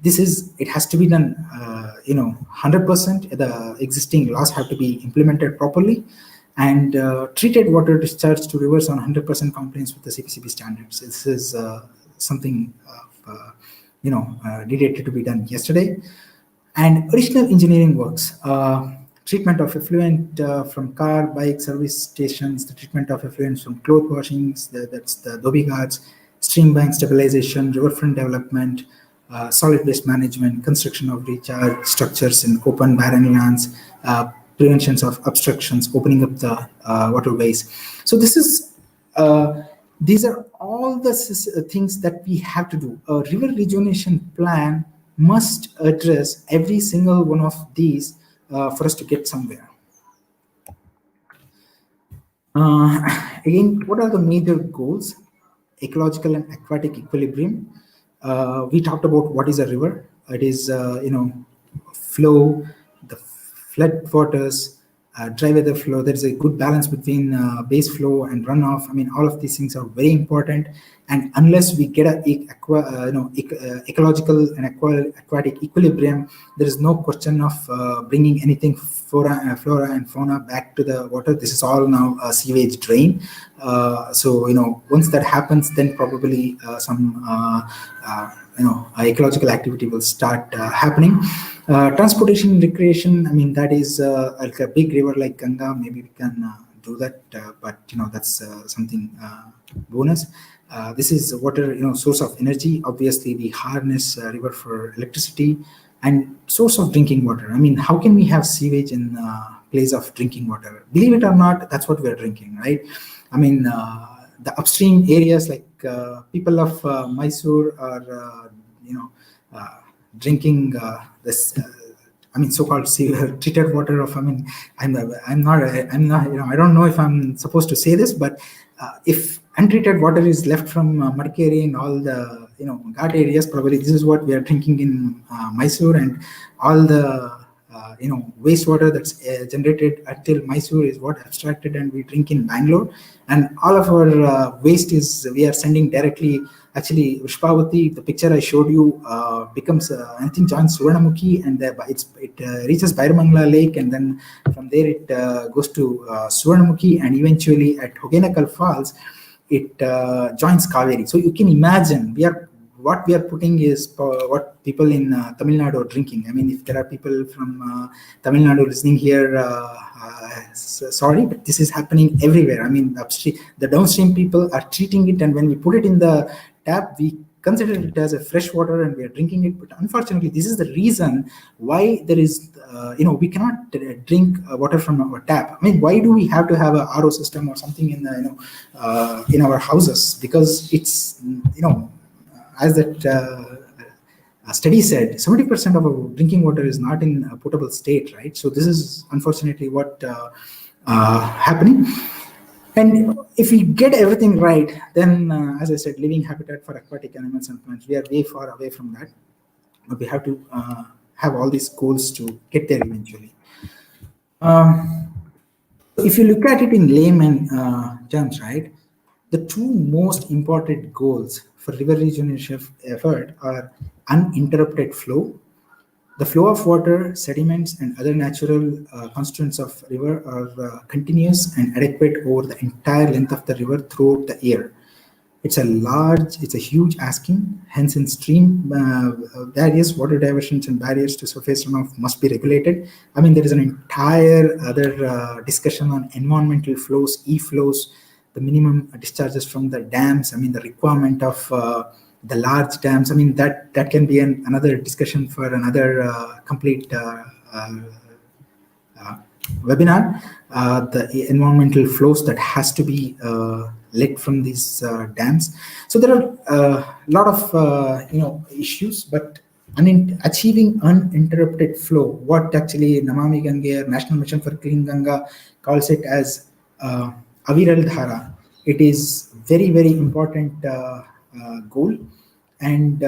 it has to be done, 100%. The existing laws have to be implemented properly, and treated water discharge to rivers on 100% compliance with the CPCB standards. This is something needed to be done yesterday. And additional engineering works, treatment of effluent from car, bike, service stations, the treatment of effluents from cloth washings, that's the Dobby guards, stream bank stabilization, riverfront development, solid waste management, construction of recharge structures in open barren lands, preventions of obstructions, opening up the waterways. So these are all the things that we have to do. A river rejuvenation plan must address every single one of these for us to get somewhere. Again, what are the major goals? Ecological and aquatic equilibrium. We talked about what is a river. It is, flow, the flood waters, dry weather flow. There is a good balance between base flow and runoff. I mean, all of these things are very important. And unless we get ecological and aquatic equilibrium, there is no question of bringing anything flora and fauna back to the water. This is all now a sewage drain. So once that happens, then probably some ecological activity will start happening. Transportation and recreation, I mean, that is like a big river like Ganga. Maybe we can do that, but that's something bonus. This is water, source of energy. Obviously, we harness river for electricity and source of drinking water. I mean, how can we have sewage in place of drinking water? Believe it or not, that's what we're drinking, right? I mean, the upstream areas like people of Mysore are, drinking this. So-called treated water of. I mean, I'm not. I don't know if I'm supposed to say this, but if untreated water is left from Madikeri and all the ghat areas, probably this is what we are drinking in Mysore, and all the wastewater that's generated until Mysore is what abstracted and we drink in Bangalore, and all of our waste is we are sending directly. Actually, Vishpavati, the picture I showed you becomes, I think, joins Suvarnamukhi, and it reaches Bairamangala Lake, and then from there it goes to Suvarnamukhi, and eventually at Hogenakal Falls, it joins Kaveri. So you can imagine what we are putting is what people in Tamil Nadu are drinking. I mean, if there are people from Tamil Nadu listening here, sorry, but this is happening everywhere. I mean, the downstream people are treating it, and when we put it in the tap, we consider it as a fresh water and we are drinking it. But unfortunately, this is the reason why there is, we cannot drink water from our tap. I mean, why do we have to have a RO system or something in in our houses? Because it's, as that study said, 70% of our drinking water is not in a potable state, right? So this is unfortunately what happening. And if we get everything right, then, as I said, living habitat for aquatic animals and plants, we are way far away from that. But we have to have all these goals to get there eventually. If you look at it in layman terms, right, the two most important goals for river rejuvenation effort are uninterrupted flow. The flow of water, sediments, and other natural constituents of river are continuous and adequate over the entire length of the river throughout the year. It's a huge asking. Hence, in stream barriers, water diversions, and barriers to surface runoff must be regulated. I mean, there is an entire other discussion on environmental flows, e-flows, the minimum discharges from the dams. I mean, the requirement of the large dams. I mean, that can be another discussion for another complete webinar. The environmental flows that has to be led from these dams. So there are a lot of issues, but achieving uninterrupted flow, what actually Namami Gange, National Mission for Clean Ganga, calls it as Aviral Dhara. It is very, very important goal. And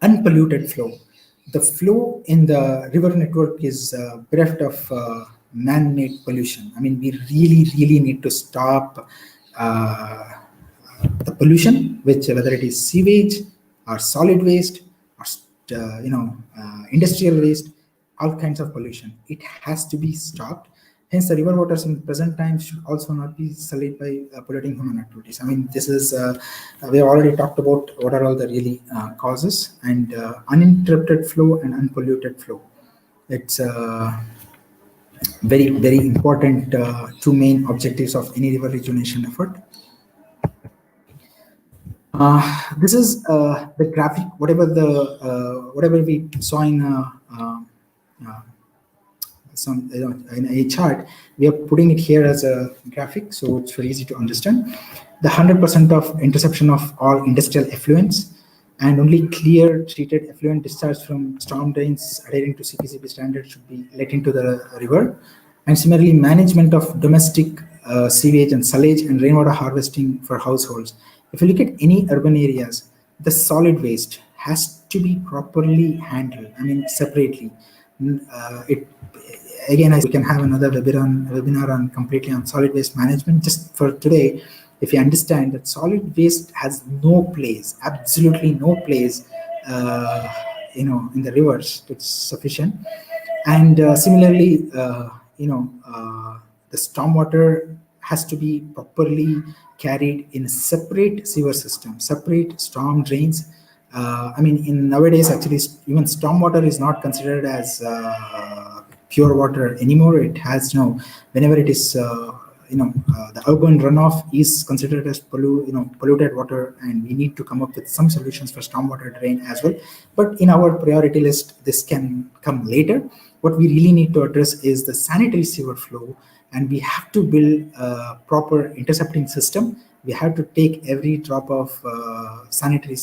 unpolluted flow. The flow in the river network is bereft of man-made pollution. I mean, we really need to stop the pollution, which whether it is sewage or solid waste or industrial waste, all kinds of pollution. It has to be stopped. Hence, the river waters in present times should also not be sullied by polluting human activities. I mean, this is we have already talked about what are all the really causes, and uninterrupted flow and unpolluted flow. It's very important two main objectives of any river rejuvenation effort. This is the graphic, whatever we saw in in a chart. We are putting it here as a graphic, so it's very easy to understand. The 100% of interception of all industrial effluents, and only clear treated effluent discharge from storm drains adhering to CPCB standards should be let into the river. And similarly, management of domestic sewage and sullage and rainwater harvesting for households. If you look at any urban areas, the solid waste has to be properly handled. I mean, separately. Again, we can have another webinar on completely on solid waste management. Just for today, if you understand that solid waste has no place, absolutely no place, in the rivers, it's sufficient. And similarly, the stormwater has to be properly carried in a separate sewer system, separate storm drains. I mean, in nowadays, actually, even stormwater is not considered as pure water anymore. It has, whenever it is, the urban runoff is considered as polluted water, and we need to come up with some solutions for stormwater drain as well. But in our priority list, this can come later. What we really need to address is the sanitary sewer flow, and we have to build a proper intercepting system. We have to take every drop of sanitary,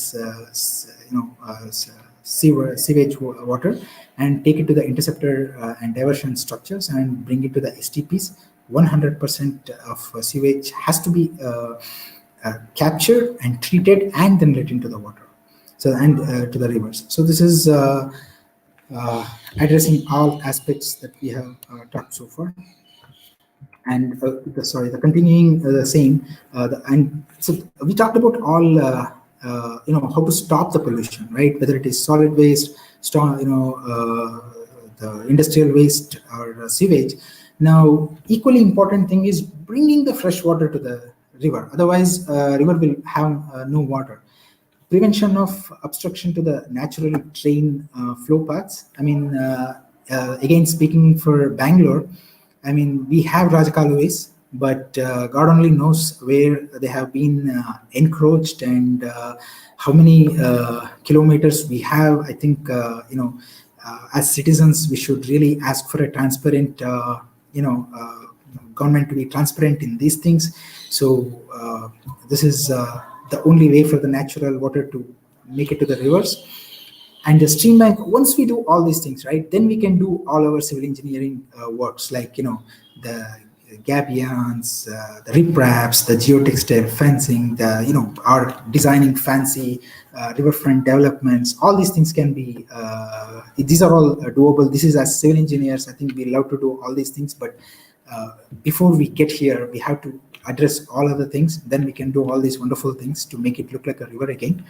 sewage water and take it to the interceptor and diversion structures and bring it to the STPs. 100% of sewage has to be captured and treated and then let into the water, and to the rivers. So this is addressing all aspects that we have talked so far. And the continuing the same, and so we talked about all how to stop the pollution, right? Whether it is solid waste, the industrial waste or sewage. Now, equally important thing is bringing the fresh water to the river. Otherwise, river will have no water. Prevention of obstruction to the natural drain flow paths. I mean, again, speaking for Bangalore, I mean, we have Rajakaluways, but God only knows where they have been encroached and how many kilometers we have. I think, as citizens, we should really ask for a transparent, government to be transparent in these things. So this is the only way for the natural water to make it to the rivers. And the stream bank, once we do all these things, right, then we can do all our civil engineering works, like, the gabions, the ripraps, the geotextile fencing, our designing fancy riverfront developments. All these things can be, these are all doable. This is, as civil engineers, I think we love to do all these things, but before we get here, we have to address all other things. Then we can do all these wonderful things to make it look like a river again.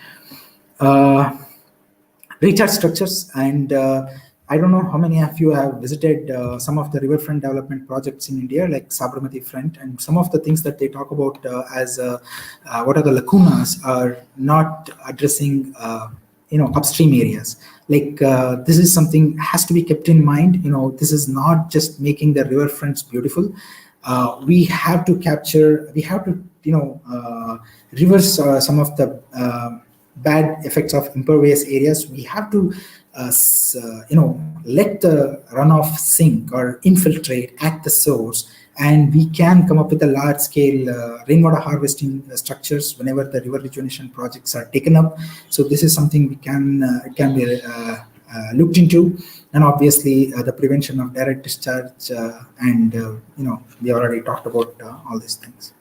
Recharge structures, and I don't know how many of you have visited some of the riverfront development projects in India, like Sabarmati Front, and some of the things that they talk about as what are the lacunas are not addressing upstream areas. Like this is something has to be kept in mind. This is not just making the riverfronts beautiful. We have to capture, we have to reverse some of the bad effects of impervious areas. We have to let the runoff sink or infiltrate at the source, and we can come up with a large scale rainwater harvesting structures whenever the river rejuvenation projects are taken up. So this is something we can can be looked into. And obviously the prevention of direct discharge, and we already talked about all these things.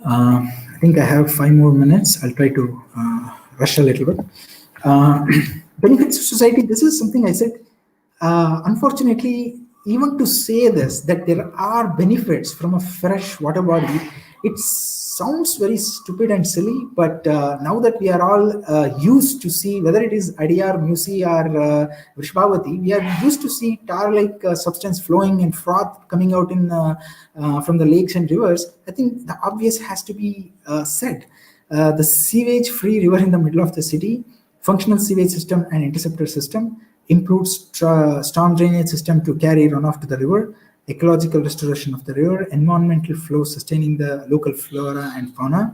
I think I have 5 more minutes. I'll try to rush a little bit. Benefits to society. This is something I said. Unfortunately, even to say this, that there are benefits from a fresh water body, it sounds very stupid and silly. But now that we are all used to see, whether it is Adyar, Musi, or Vrishbhavati, we are used to see tar-like substance flowing and froth coming out from the lakes and rivers. I think the obvious has to be said. The sewage-free river in the middle of the city, functional sewage system and interceptor system, improved storm drainage system to carry runoff to the river, ecological restoration of the river, environmental flow sustaining the local flora and fauna.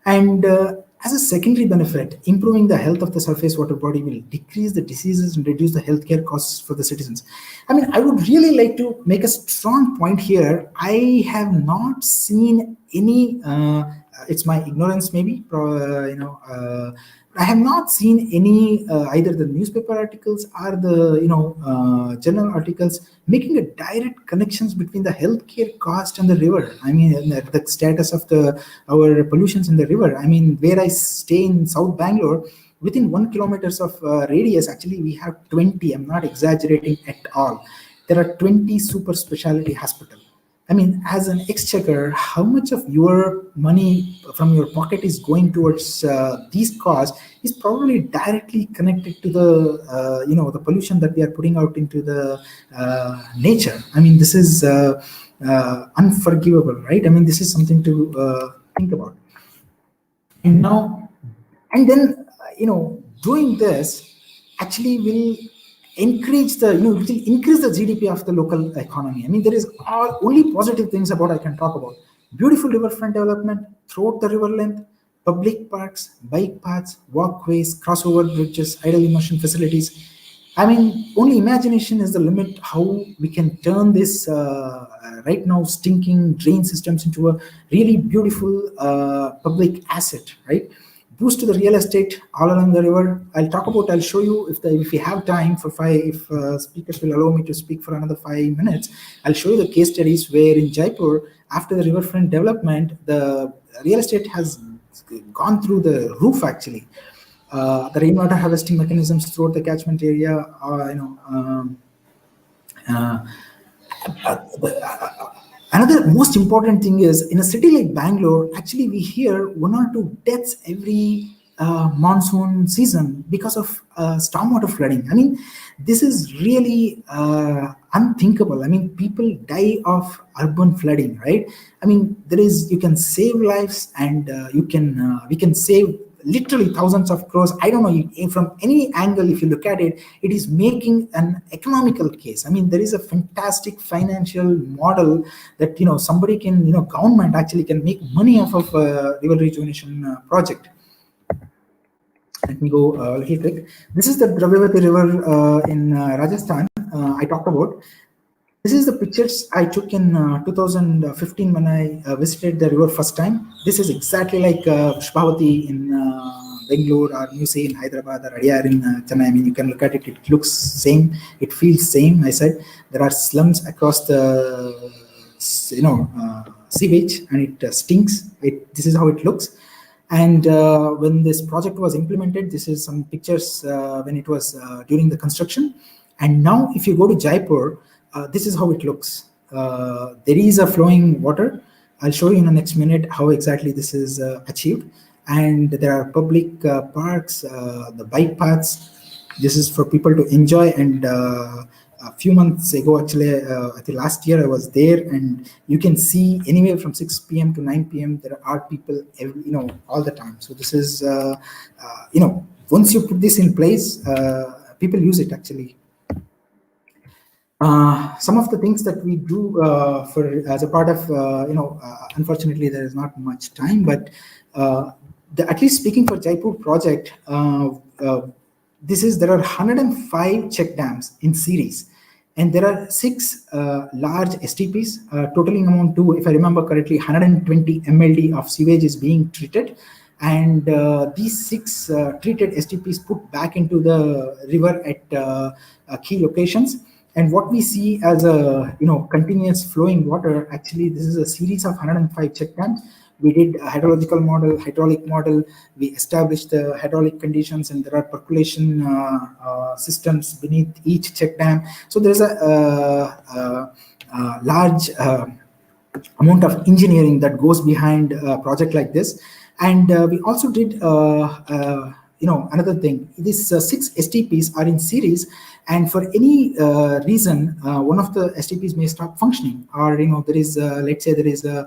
And as a secondary benefit, improving the health of the surface water body will decrease the diseases and reduce the healthcare costs for the citizens. I mean, I would really like to make a strong point here. I have not seen any, it's my ignorance maybe, I have not seen any either the newspaper articles or the journal articles making a direct connections between the healthcare cost and the river. I mean, the status of our pollutions in the river. I mean, where I stay in South Bangalore, within 1 kilometers of radius, actually we have 20. I'm not exaggerating at all. There are 20 super specialty hospitals. I mean, as an exchequer, how much of your money from your pocket is going towards these costs is probably directly connected to the, the pollution that we are putting out into the nature. I mean, this is unforgivable, right? I mean, this is something to think about. And then, doing this actually will increase the GDP of the local economy. I mean, there is only positive things about I can talk about. Beautiful riverfront development throughout the river length, public parks, bike paths, walkways, crossover bridges, idle immersion facilities. I mean, only imagination is the limit how we can turn this right now stinking drain systems into a really beautiful public asset, right? Boost to the real estate all along the river. I'll show you if we have time for if speakers will allow me to speak for another 5 minutes. I'll show you the case studies where in Jaipur, after the riverfront development, the real estate has gone through the roof actually. The rainwater harvesting mechanisms throughout the catchment area, another most important thing is in a city like Bangalore, actually we hear 1 or 2 deaths every monsoon season because of stormwater flooding. I mean, this is really unthinkable. I mean, people die of urban flooding, right? I mean, you can save lives and we can save literally thousands of crores. I don't know, from any angle, if you look at it, it is making an economical case. I mean, there is a fantastic financial model that, somebody can, government actually can make money off of a river rejuvenation project. Let me go a little quick. This is the Dravivati River in Rajasthan I talked about. This is the pictures I took in 2015 when I visited the river first time. This is exactly like Shbhavati in Bangalore or Musi in Hyderabad or Adyar in Chennai. I mean, you can look at it, it looks same, it feels same. I said there are slums across the sewage and it stinks. This is how it looks. And when this project was implemented, this is some pictures when it was during the construction. And now if you go to Jaipur, this is how it looks. There is a flowing water. I'll show you in the next minute how exactly this is achieved. And there are public parks, the bike paths. This is for people to enjoy. And a few months ago, actually, I think last year I was there, and you can see anywhere from 6 p.m. to 9 p.m. there are people, all the time. So this is, once you put this in place, people use it actually. Some of the things that we do as a part of, unfortunately there is not much time, but at least speaking for Jaipur project, there are 105 check dams in series, and there are 6 large STPs, totaling amount to, if I remember correctly, 120 MLD of sewage is being treated. And these 6 treated STPs put back into the river at key locations. And what we see as a continuous flowing water, actually this is a series of 105 check dams We did a hydrological model, hydraulic model. We established the hydraulic conditions, and there are percolation systems beneath each check dam. So there's a large amount of engineering that goes behind a project like this. And we also did another thing. These 6 STPs are in series, and for any reason one of the STPs may stop functioning, or there is let's say there is a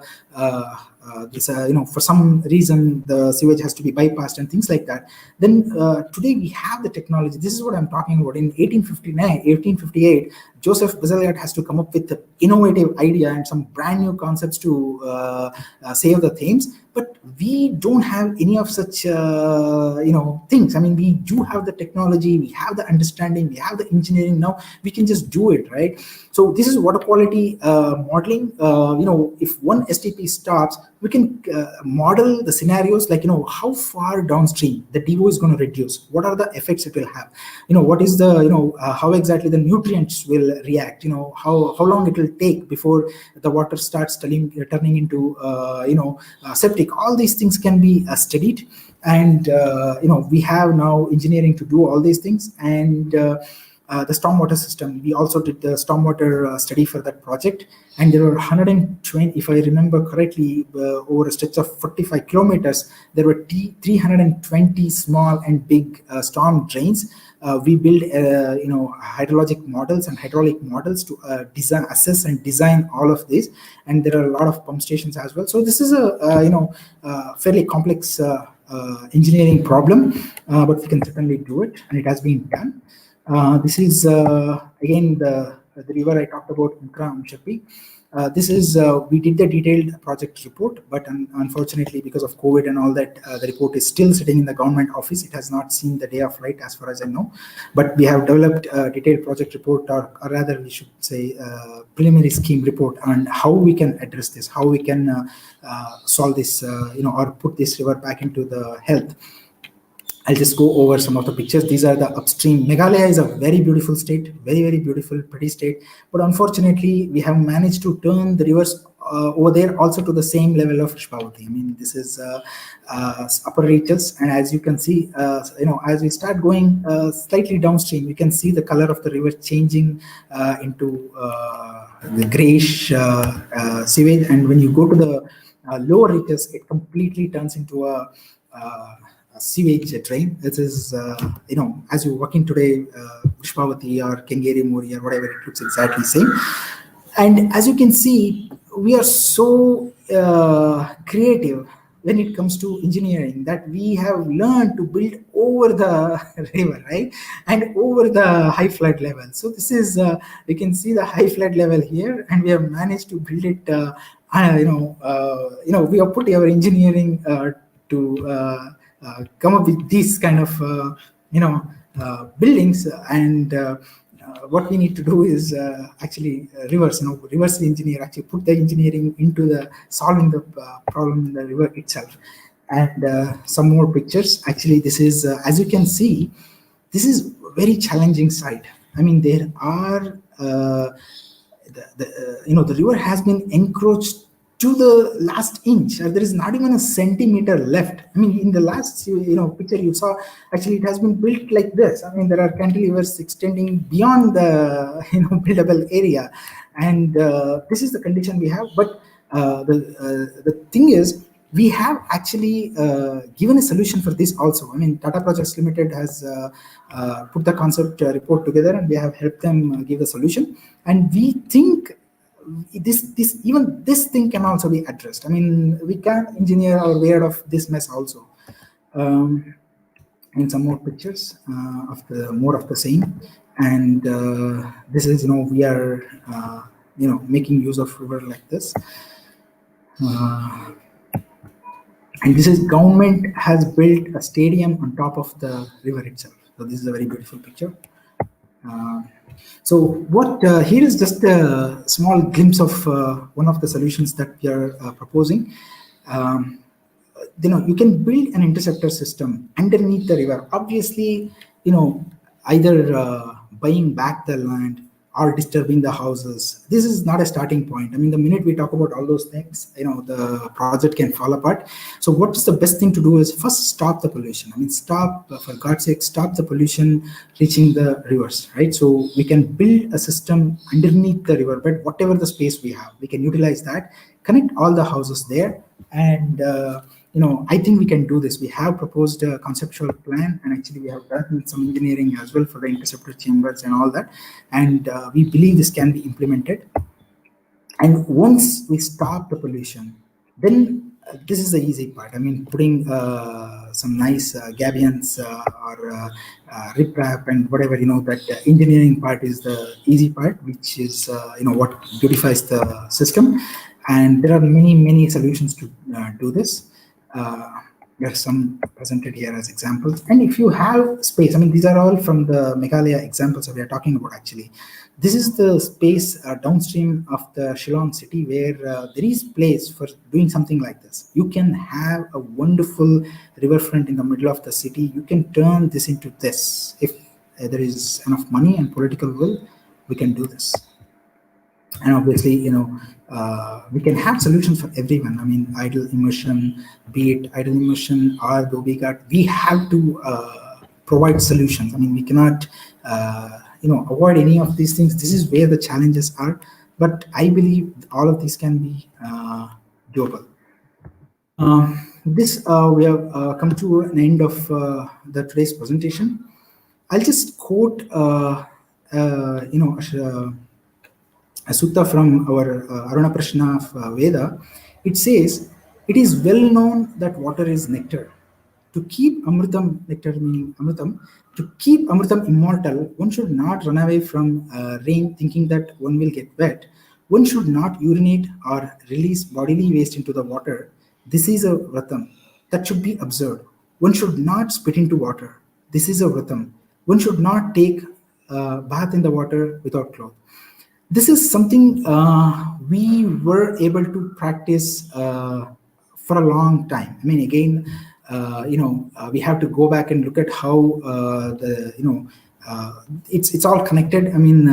for some reason the sewage has to be bypassed and things like that. Then today we have the technology. This is what I'm talking about. In 1858, Joseph Bazalgette has to come up with the innovative idea and some brand new concepts to save the Thames. But we don't have any of such things. I mean, we do have the technology, we have the understanding, we have the engineering. Now we can just do it, right? So this is water quality modeling. If one STP stops, we can model the scenarios like how far downstream the DO is going to reduce, what are the effects it will have, what is the how exactly the nutrients will react, how long it will take before the water starts turning into septic. All these things can be studied, and we have now engineering to do all these things. And the stormwater system, we also did the stormwater study for that project, and there were 120, if I remember correctly, over a stretch of 45 kilometers, there were 320 small and big storm drains. We build hydrologic models and hydraulic models to design, assess and design all of this, and there are a lot of pump stations as well. So this is a fairly complex engineering problem, but we can certainly do it, and it has been done. This is again the river I talked about, Umshappi. This is we did the detailed project report, but unfortunately because of COVID and all that, the report is still sitting in the government office. It has not seen the day of light as far as I know, but we have developed a detailed project report, or rather we should say preliminary scheme report on how we can address this, how we can solve this, or put this river back into the health. I'll just go over some of the pictures. These are the upstream. Meghalaya is a very beautiful state, very, very beautiful, pretty state. But unfortunately, we have managed to turn the rivers over there also to the same level of Rishpavati. I mean, this is upper reaches. And as you can see, as we start going slightly downstream, you can see the color of the river changing into the grayish sewage. And when you go to the lower reaches, it completely turns into a sewage drain. This is, as you're walking today, Vishpavati or Kengeri Muri or whatever, it looks exactly same. And as you can see, we are so creative when it comes to engineering that we have learned to build over the river, right? And over the high flood level. So this is, you can see the high flood level here, and we have managed to build it, we have put our engineering to come up with these kind of buildings, and what we need to do is actually reverse the engineer, actually put the engineering into the solving the problem in the river itself. And some more pictures. Actually, this is as you can see, this is very challenging site. I mean, there are the river has been encroached to the last inch. There is not even a centimeter left. I mean, in the last picture you saw, actually it has been built like this. I mean, there are cantilevers extending beyond the buildable area, and this is the condition we have. But the thing is, we have actually given a solution for this also. I mean, Tata Projects Limited has put the concept report together, and we have helped them give the solution. And we think even this thing can also be addressed. I mean, we can engineer our way out of this mess also. And some more pictures of the more of the same. And this is, we are, making use of river like this. And this is government has built a stadium on top of the river itself. So this is a very beautiful picture. So what here is just a small glimpse of one of the solutions that we are proposing. You can build an interceptor system underneath the river. Obviously, either buying back the land or disturbing the houses. This is not a starting point. I mean, the minute we talk about all those things, the project can fall apart. So what is the best thing to do is first stop the pollution. I mean, stop, for God's sake, stop the pollution reaching the rivers, right? So we can build a system underneath the riverbed, whatever the space we have, we can utilize that, connect all the houses there, and I think we can do this. We have proposed a conceptual plan, and actually we have done some engineering as well for the interceptor chambers and all that, and we believe this can be implemented. And once we stop the pollution, then this is the easy part. I mean, putting some nice gabions or riprap and whatever, that engineering part is the easy part, which is, what beautifies the system. And there are many, many solutions to do this. There are some presented here as examples. And if you have space, I mean, these are all from the Meghalaya examples that we are talking about actually. This is the space downstream of the Shillong city where there is place for doing something like this. You can have a wonderful riverfront in the middle of the city. You can turn this into this. If there is enough money and political will, we can do this. And obviously, we can have solutions for everyone. I mean, idle immersion, be it idle immersion or the VKIT, we have to provide solutions. I mean, we cannot, avoid any of these things. This is where the challenges are. But I believe all of these can be doable. We have come to an end of the today's presentation. I'll just quote, a sutta from our Aruna Prashna of Veda. It says, "It is well known that water is nectar. To keep Amritam," nectar meaning Amritam, "to keep Amritam immortal, one should not run away from rain thinking that one will get wet. One should not urinate or release bodily waste into the water. This is a vratam that should be observed. One should not spit into water. This is a vratam. One should not take bath in the water without cloth." This is something we were able to practice for a long time. I mean, again, we have to go back and look at how it's all connected. I mean,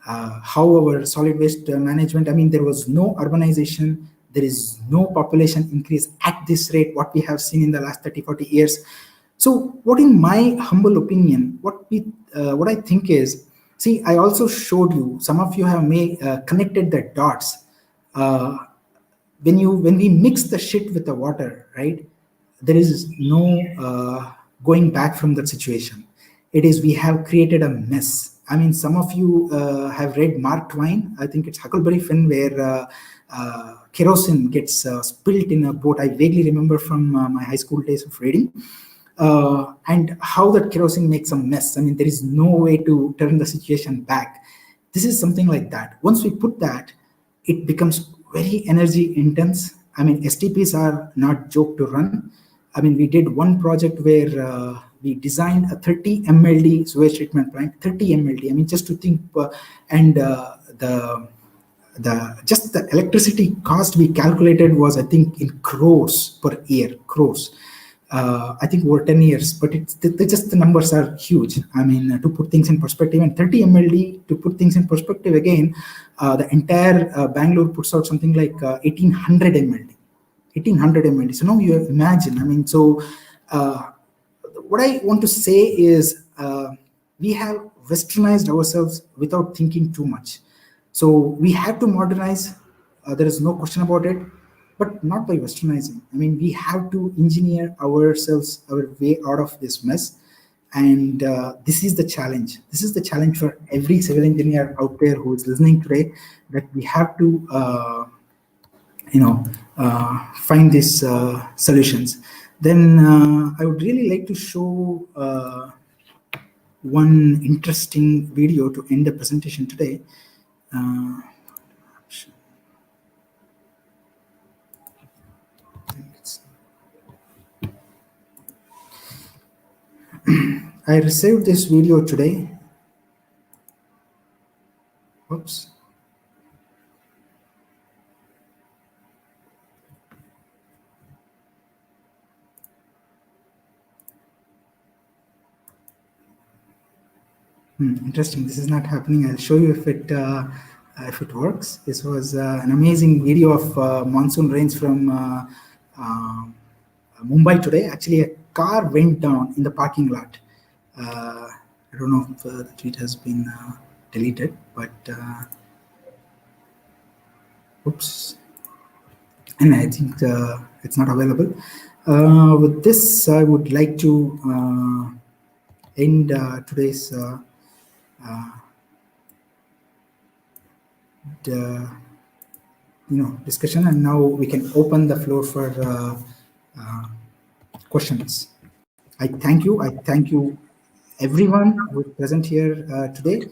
how our solid waste management. I mean, there was no urbanization. There is no population increase at this rate. What we have seen in the last 30, 40 years. So, what, in my humble opinion, what I think is. See, I also showed you, some of you have connected the dots. When we mix the shit with the water, right, there is no going back from that situation. It is, we have created a mess. I mean, some of you have read Mark Twain. I think it's Huckleberry Finn, where kerosene gets spilled in a boat. I vaguely remember from my high school days of reading. And how that kerosene makes a mess. I mean, there is no way to turn the situation back. This is something like that. Once we put that, it becomes very energy intense. I mean, STPs are not joke to run. I mean, we did one project where we designed a 30 MLD sewage treatment plant, 30 MLD. I mean, just to think, and just the electricity cost we calculated was, I think, in crores per year, crores. I think over 10 years, but just the numbers are huge. I mean, to put things in perspective, and 30 MLD, to put things in perspective again, the entire Bangalore puts out something like 1800 MLD. 1800 MLD. So now you imagine, I mean, so what I want to say is we have westernized ourselves without thinking too much. So we have to modernize. There is no question about it. But not by westernizing. I mean, we have to engineer ourselves, our way out of this mess. And this is the challenge. This is the challenge for every civil engineer out there who is listening today, that we have to, find these solutions. Then I would really like to show one interesting video to end the presentation today. I received this video today. Oops. Interesting. This is not happening. I'll show you if it works. This was an amazing video of monsoon rains from uh, Mumbai today. Actually, a car went down in the parking lot. I don't know if the tweet has been deleted, but oops. And I think it's not available. With this, I would like to end today's the, discussion, and now we can open the floor for questions. I thank you. I thank you, everyone who is present here today,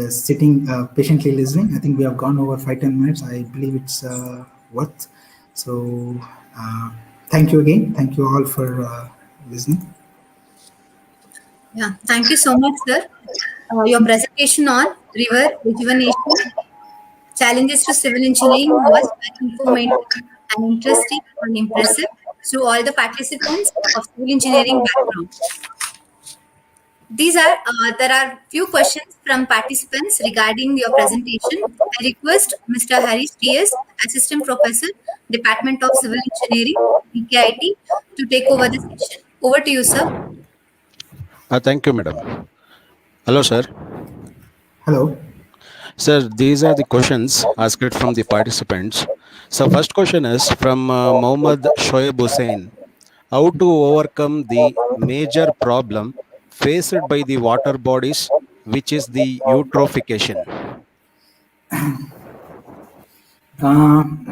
sitting patiently listening. I think we have gone over 5-10 minutes. I believe it's worth. So thank you again. Thank you all for listening. Yeah, thank you so much, sir. Your presentation on river rejuvenation challenges to civil engineering was very informative and interesting and impressive to all the participants of civil engineering background. There are few questions from participants regarding your presentation. I request Mr. Harish T.S., Assistant Professor, Department of Civil Engineering, VKIT, to take over the session. Over to you, sir. Thank you, madam. Hello, sir. Hello. Sir, these are the questions asked from the participants. So, first question is from Mohammad Shoaib Hussain. How to overcome the major problem faced by the water bodies, which is the eutrophication? The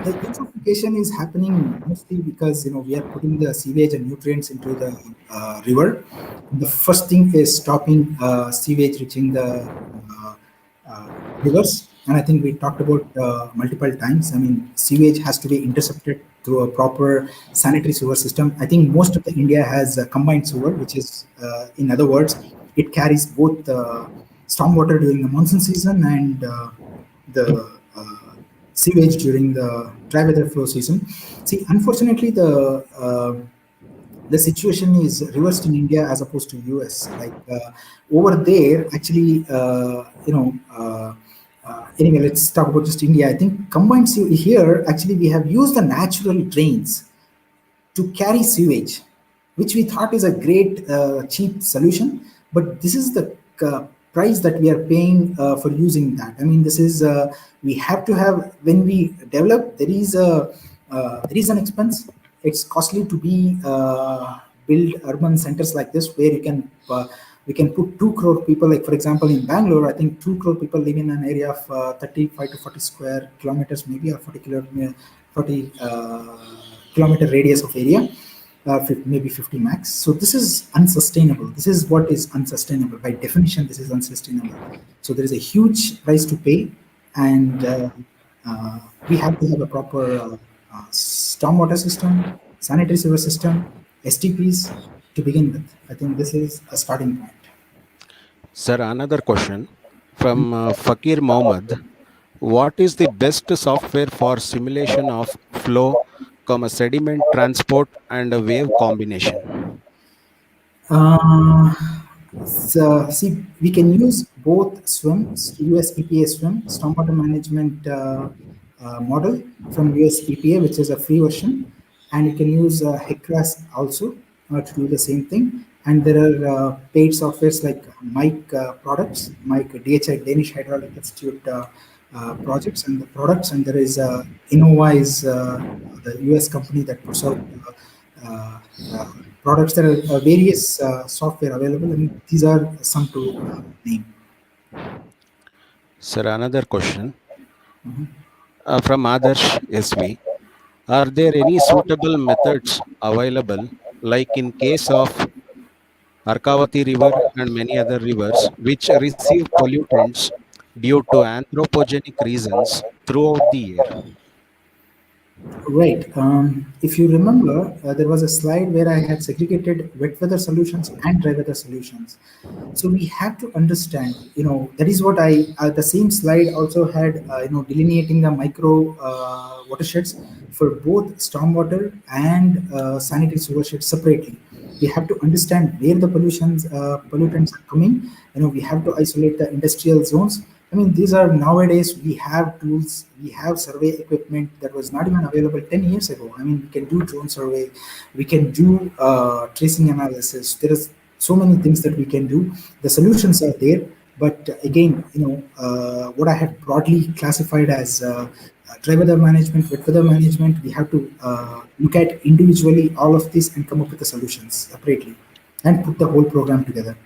eutrophication is happening mostly because we are putting the sewage and nutrients into the river. The first thing is stopping sewage reaching the rivers, and I think we talked about multiple times. I mean, sewage has to be intercepted through a proper sanitary sewer system. I think most of the India has a combined sewer, which is, in other words, it carries both stormwater during the monsoon season and the sewage during the dry weather flow season. See, unfortunately, the situation is reversed in India as opposed to US. Like over there, actually, anyway, let's talk about just India. I think combined sewage here, actually, we have used the natural drains to carry sewage, which we thought is a great cheap solution. But this is the price that we are paying for using that. I mean, this is we have to have, when we develop, there is an expense. It's costly to be build urban centers like this, where you can we can put 2 crore people. Like for example, in Bangalore, I think 2 crore people live in an area of 35 to 40 square kilometers, maybe, or 40 kilometer radius of area. Maybe 50 max. So this is unsustainable. This is what is unsustainable. By definition, this is unsustainable. So there is a huge price to pay, and we have to have a proper stormwater system, sanitary sewer system, STPs to begin with. I think this is a starting point. Sir, another question from Fakir Mohammed. What is the best software for simulation of flow, sediment transport, and a wave combination? So, see, we can use both SWIM, US EPA SWIM, stormwater management model from US EPA, which is a free version, and you can use HECRAS also to do the same thing. And there are paid softwares like Mike products, Mike DHI, Danish Hydraulic Institute projects and the products, and there is Innova is the US company that puts out products. There are various software available. I mean, these are some to name. Sir, another question from Adarsh SV. Are there any suitable methods available, like in case of Arkavati River and many other rivers, which receive pollutants due to anthropogenic reasons throughout the year? Right. If you remember, there was a slide where I had segregated wet weather solutions and dry weather solutions. So we have to understand, that is what the same slide also had, delineating the micro watersheds for both stormwater and sanitary sewer sheds separately. We have to understand where the pollutants are coming. We have to isolate the industrial zones. I mean, these are nowadays we have tools, we have survey equipment that was not even available 10 years ago. I mean, we can do drone survey, we can do tracing analysis. There is so many things that we can do. The solutions are there, but again, what I had broadly classified as dry weather management, wet weather management, we have to look at individually all of this and come up with the solutions separately and put the whole program together.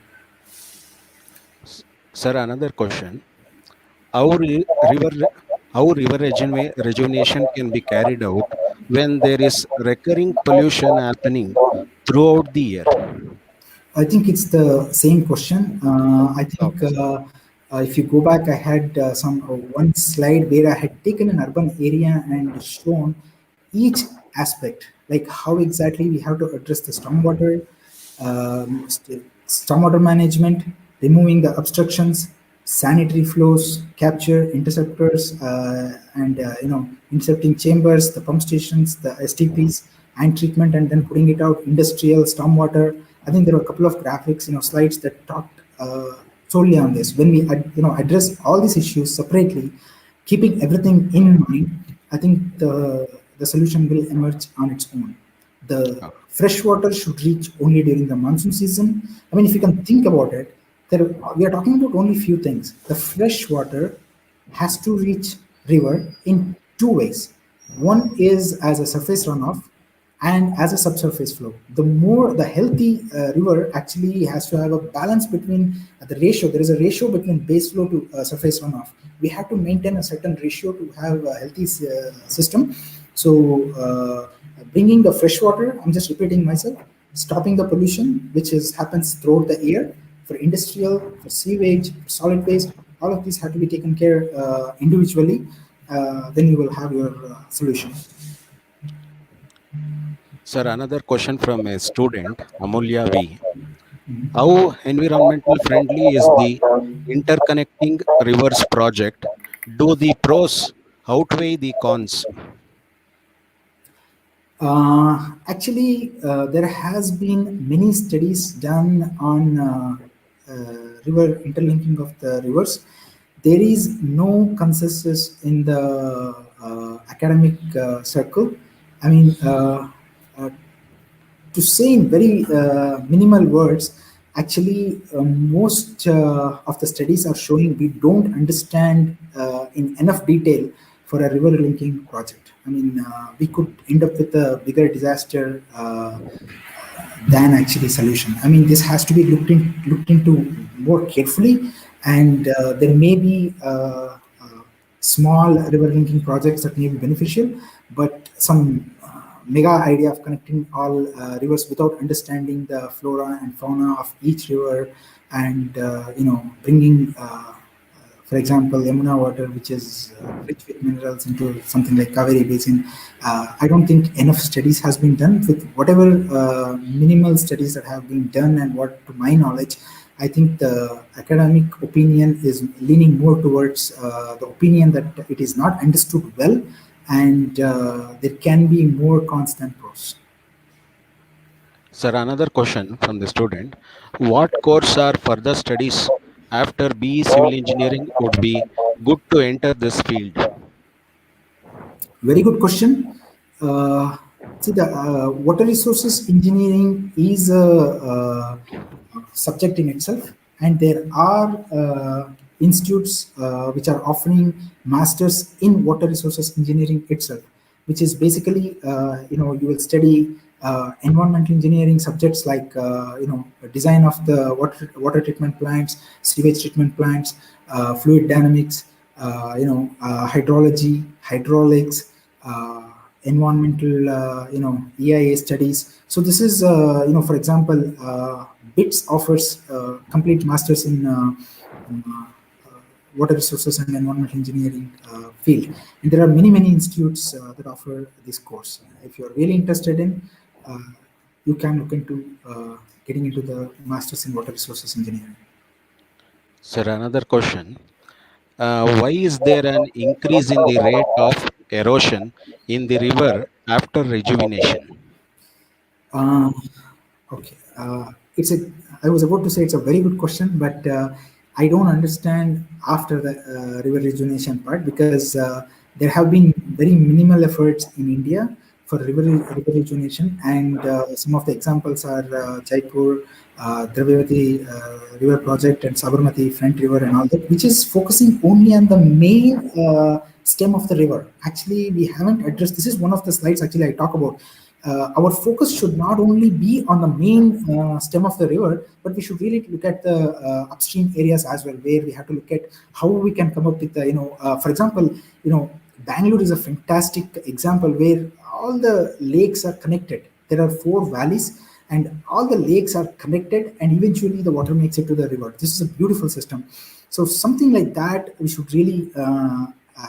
Sir, another question. How river rejuvenation can be carried out when there is recurring pollution happening throughout the year? I think it's the same question. I think Okay, sir. if you go back, I had one slide where I had taken an urban area and shown each aspect, like how exactly we have to address the stormwater, stormwater management, removing the obstructions, sanitary flows, capture, interceptors, and intercepting chambers, the pump stations, the STPs, and treatment, and then putting it out, industrial, stormwater. I think there were a couple of graphics, slides that talked solely on this. When we, address all these issues separately, keeping everything in mind, I think the solution will emerge on its own. The Oh, fresh water should reach only during the monsoon season. I mean, if you can think about it, we are talking about only few things. The fresh water has to reach river in two ways. One is as a surface runoff and as a subsurface flow. The healthy river actually has to have a balance between the ratio. There is a ratio between base flow to surface runoff. We have to maintain a certain ratio to have a healthy system. So bringing the fresh water, I'm just repeating myself, stopping the pollution, which happens throughout the year, for industrial, for sewage, for solid waste, all of these have to be taken care individually. Then you will have your solution. sir, another question from a student, Amulya V. How environmental friendly is the interconnecting rivers project? Do the pros outweigh the cons? Actually, there has been many studies done on river interlinking of the rivers. There is no consensus in the academic circle. I mean, to say in very minimal words, actually, most of the studies are showing we don't understand in enough detail for a river linking project. I mean, we could end up with a bigger disaster than actually solution. I mean, this has to be looked into more carefully, and there may be small river linking projects that may be beneficial, but some mega idea of connecting all rivers without understanding the flora and fauna of each river, and bringing for example, Yamuna water, which is rich with minerals, into something like Kaveri Basin. I don't think enough studies has been done. With whatever minimal studies that have been done, and what, to my knowledge, I think the academic opinion is leaning more towards the opinion that it is not understood well, and there can be more constant pros. Sir, another question from the student. What course or further studies after BE Civil Engineering would be good to enter this field? Very good question. Uh, See, the water resources engineering is a subject in itself, and there are institutes which are offering masters in water resources engineering itself, which is basically you will study environmental engineering subjects like design of the water treatment plants, sewage treatment plants, fluid dynamics, hydrology, hydraulics, environmental, EIA studies. So this is, for example, BITS offers complete masters in water resources and environmental engineering field. And there are many institutes that offer this course. If you're really interested in, uh, you can look into getting into the masters in water resources engineering. Sir, another question. Why is there an increase in the rate of erosion in the river after rejuvenation? Uh, Okay. It's a. I was about to say it's a very good question, but I don't understand after the river rejuvenation part, because there have been very minimal efforts in India for river rejuvenation, and some of the examples are Jaipur, Dravavati River Project, and Sabarmati Front River, and all that, which is focusing only on the main stem of the river. Actually, we haven't addressed. This is one of the slides actually I talk about. Our focus should not only be on the main stem of the river, but we should really look at the upstream areas as well, where we have to look at how we can come up with the, for example, Bangalore is a fantastic example where all the lakes are connected. There are 4 valleys, and all the lakes are connected, and eventually the water makes it to the river. This is a beautiful system. So something like that, we should really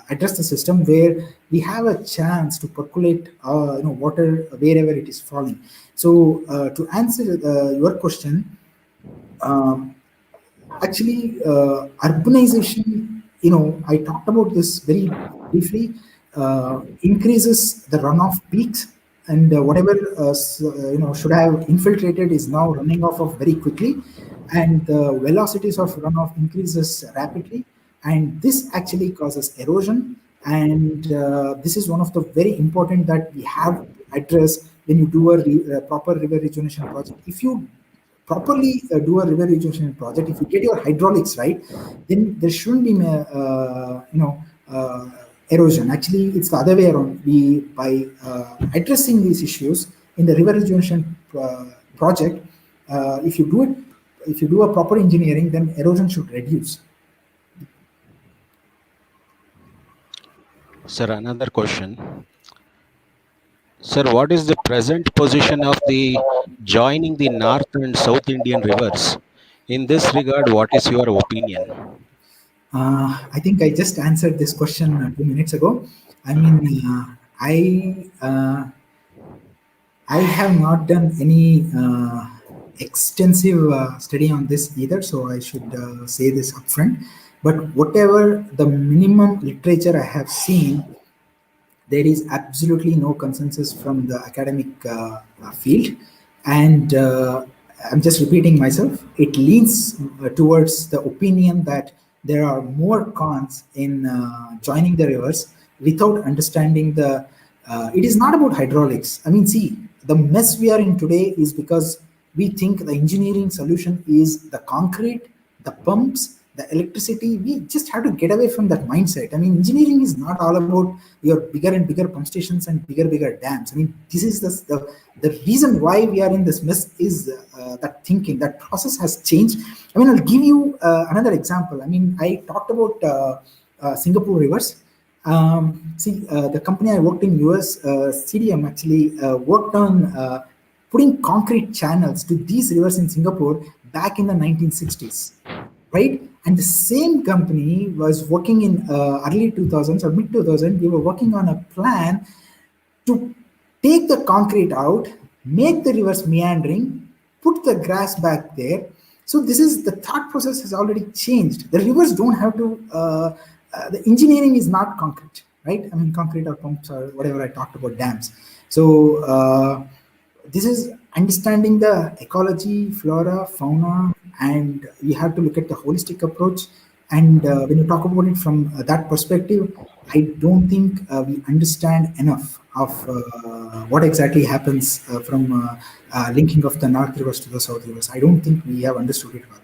address the system where we have a chance to percolate water wherever it is falling. So to answer your question, um, actually, urbanization, I talked about this very briefly, increases the runoff peaks, and whatever should have infiltrated is now running off of very quickly, and the velocities of runoff increases rapidly, and this actually causes erosion, and this is one of the very important that we have to address when you do a proper river rejuvenation project. If you properly do a river rejuvenation project, if you get your hydraulics right, then there shouldn't be erosion. Actually, it's the other way around. We by addressing these issues in the river rejuvenation project, if you do it, if you do a proper engineering, then erosion should reduce. Sir, another question. Sir, what is the present position of the joining the North and South Indian rivers? In this regard, what is your opinion? I think I just answered this question 2 minutes ago. I mean, I have not done any extensive study on this either, so I should say this upfront. But whatever the minimum literature I have seen, there is absolutely no consensus from the academic field, and I'm just repeating myself. It leans towards the opinion that there are more cons in joining the rivers without understanding the. It is not about hydraulics. I mean, see, the mess we are in today is because we think the engineering solution is the concrete, the pumps, the electricity. We just have to get away from that mindset. I mean, engineering is not all about your bigger and bigger pump stations and bigger dams. I mean, this is the reason why we are in this mess is that thinking, that process has changed. I mean, I'll give you another example. I mean, I talked about Singapore rivers. The company I worked in US, CDM, actually worked on putting concrete channels to these rivers in Singapore back in the 1960s, right? And the same company was working in early 2000s or mid 2000s. We were working on a plan to take the concrete out, make the rivers meandering, put the grass back there. So this is the thought process has already changed. The rivers don't have to. The engineering is not concrete, right? I mean, concrete or pumps or whatever I talked about, dams. So this is understanding the ecology, flora, fauna, and we have to look at the holistic approach. And when you talk about it from that perspective, I don't think we understand enough of what exactly happens from linking of the North rivers to the South rivers. I don't think we have understood it well.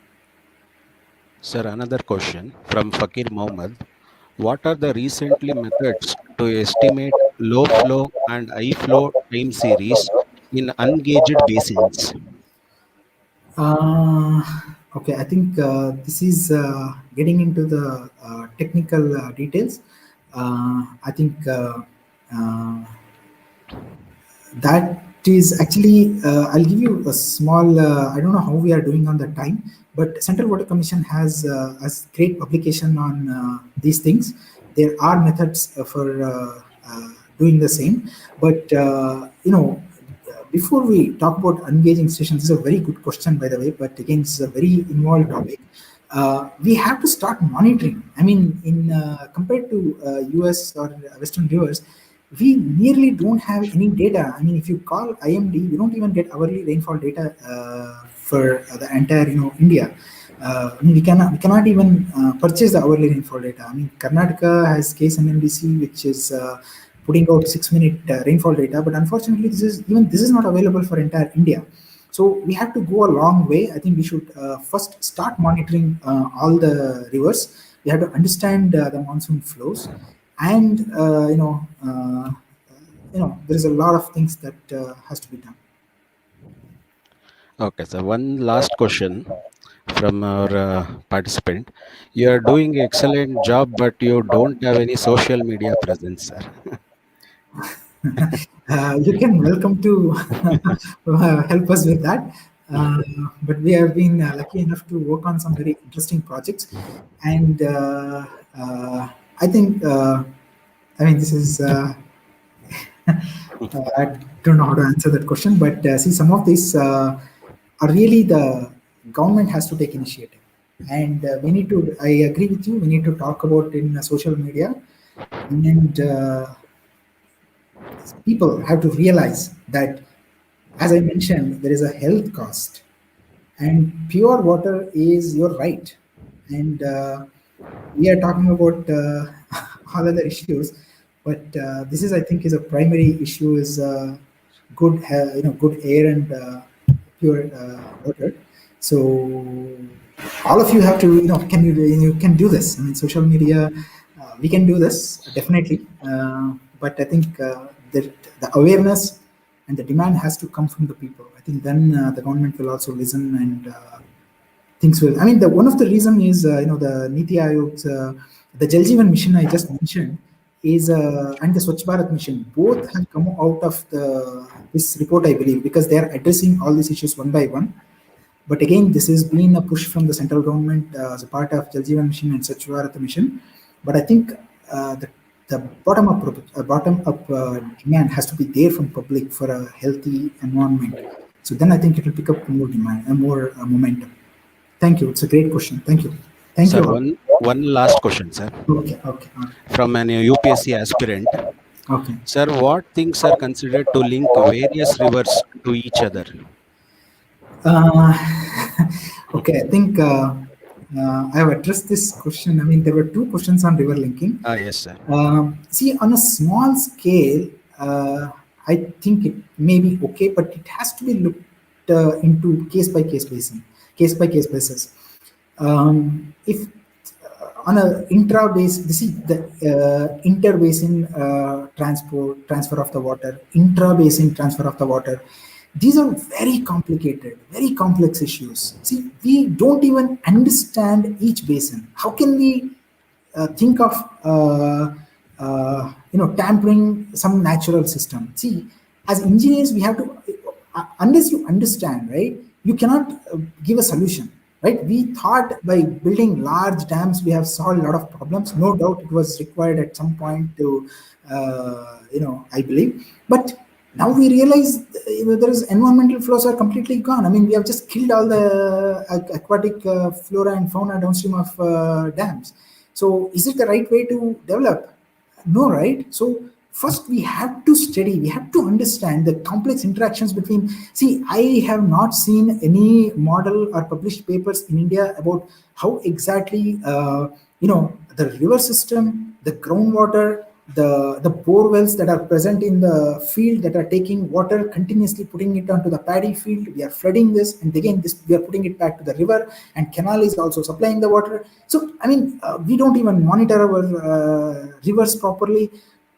Sir, another question from Fakir Mohammed. What are the recently methods to estimate low flow and high flow time series in ungauged basins? Uh, okay, I think this is getting into the technical details. I think uh, that is actually, I'll give you a small, I don't know how we are doing on the time, but Central Water Commission has great publication on these things. There are methods for doing the same, but before we talk about engaging stations, this is a very good question, by the way, but again, it's a very involved topic. We have to start monitoring. I mean, in compared to US or Western rivers, we nearly don't have any data. I mean, if you call IMD, we don't even get hourly rainfall data for the entire, India. I mean, we cannot even purchase the hourly rainfall data. I mean, Karnataka has KSNMDC, which is putting out 6-minute rainfall data, but unfortunately, this is not available for entire India. So we have to go a long way. I think we should first start monitoring all the rivers. We have to understand the monsoon flows, and there is a lot of things that has to be done. Okay, so one last question from our participant. You are doing excellent job, but you don't have any social media presence, sir. You can welcome to help us with that. But we have been lucky enough to work on some very interesting projects, and I think this is. I don't know how to answer that question, but see, some of these are really the government has to take initiative, and we need to. I agree with you. We need to talk about in social media, and people have to realize that, as I mentioned, there is a health cost, and pure water is your right, and we are talking about all other issues, but this is, I think, is a primary issue is good air and pure water. So all of you have to, you can do this. I mean, social media, we can do this definitely, but I think that the awareness and the demand has to come from the people. I think then the government will also listen, and things will. I mean, the one of the reason is the Niti Aayog's the Jal Jeevan mission I just mentioned is and the Swachh Bharat mission both have come out of this report, I believe, because they are addressing all these issues one by one. But again, this has been a push from the central government as a part of Jal Jeevan mission and Swachh Bharat mission. But I think the bottom up demand has to be there from public for a healthy environment. So then I think it will pick up more demand and more momentum. Thank you. It's a great question. Thank you. Thank Sir, you all. one last question, sir, Okay. Okay. All right. from an UPSC aspirant. Okay. Sir, what things are considered to link various rivers to each other? Uh, okay. I think I have addressed this question. I mean, there were two questions on river linking. Yes, sir. See, on a small scale, I think it may be okay, but it has to be looked into case by case basis. If on a intra base, this is the inter-basin transfer of the water, intra-basin transfer of the water. These are very complicated, very complex issues. See, we don't even understand each basin. How can we think of tampering some natural system? See, as engineers, we have to unless you understand, right, you cannot give a solution, right? We thought by building large dams we have solved a lot of problems. No doubt it was required at some point to I believe, but now we realize there is environmental flows are completely gone. I mean, we have just killed all the aquatic flora and fauna downstream of dams. So is it the right way to develop? No, right? So first we have to study, we have to understand the complex interactions between. See, I have not seen any model or published papers in India about how exactly the river system, the groundwater, the bore wells that are present in the field that are taking water continuously, putting it onto the paddy field. We are flooding this, and again we are putting it back to the river, and canal is also supplying the water. So I mean, we don't even monitor our rivers properly.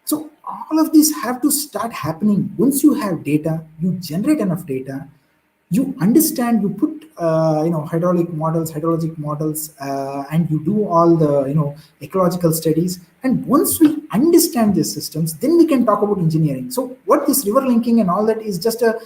So all of these have to start happening. Once you have data, you generate enough data, you understand, you put hydrologic models, and you do all the ecological studies. And once we understand these systems, then we can talk about engineering. So what this river linking and all that is just a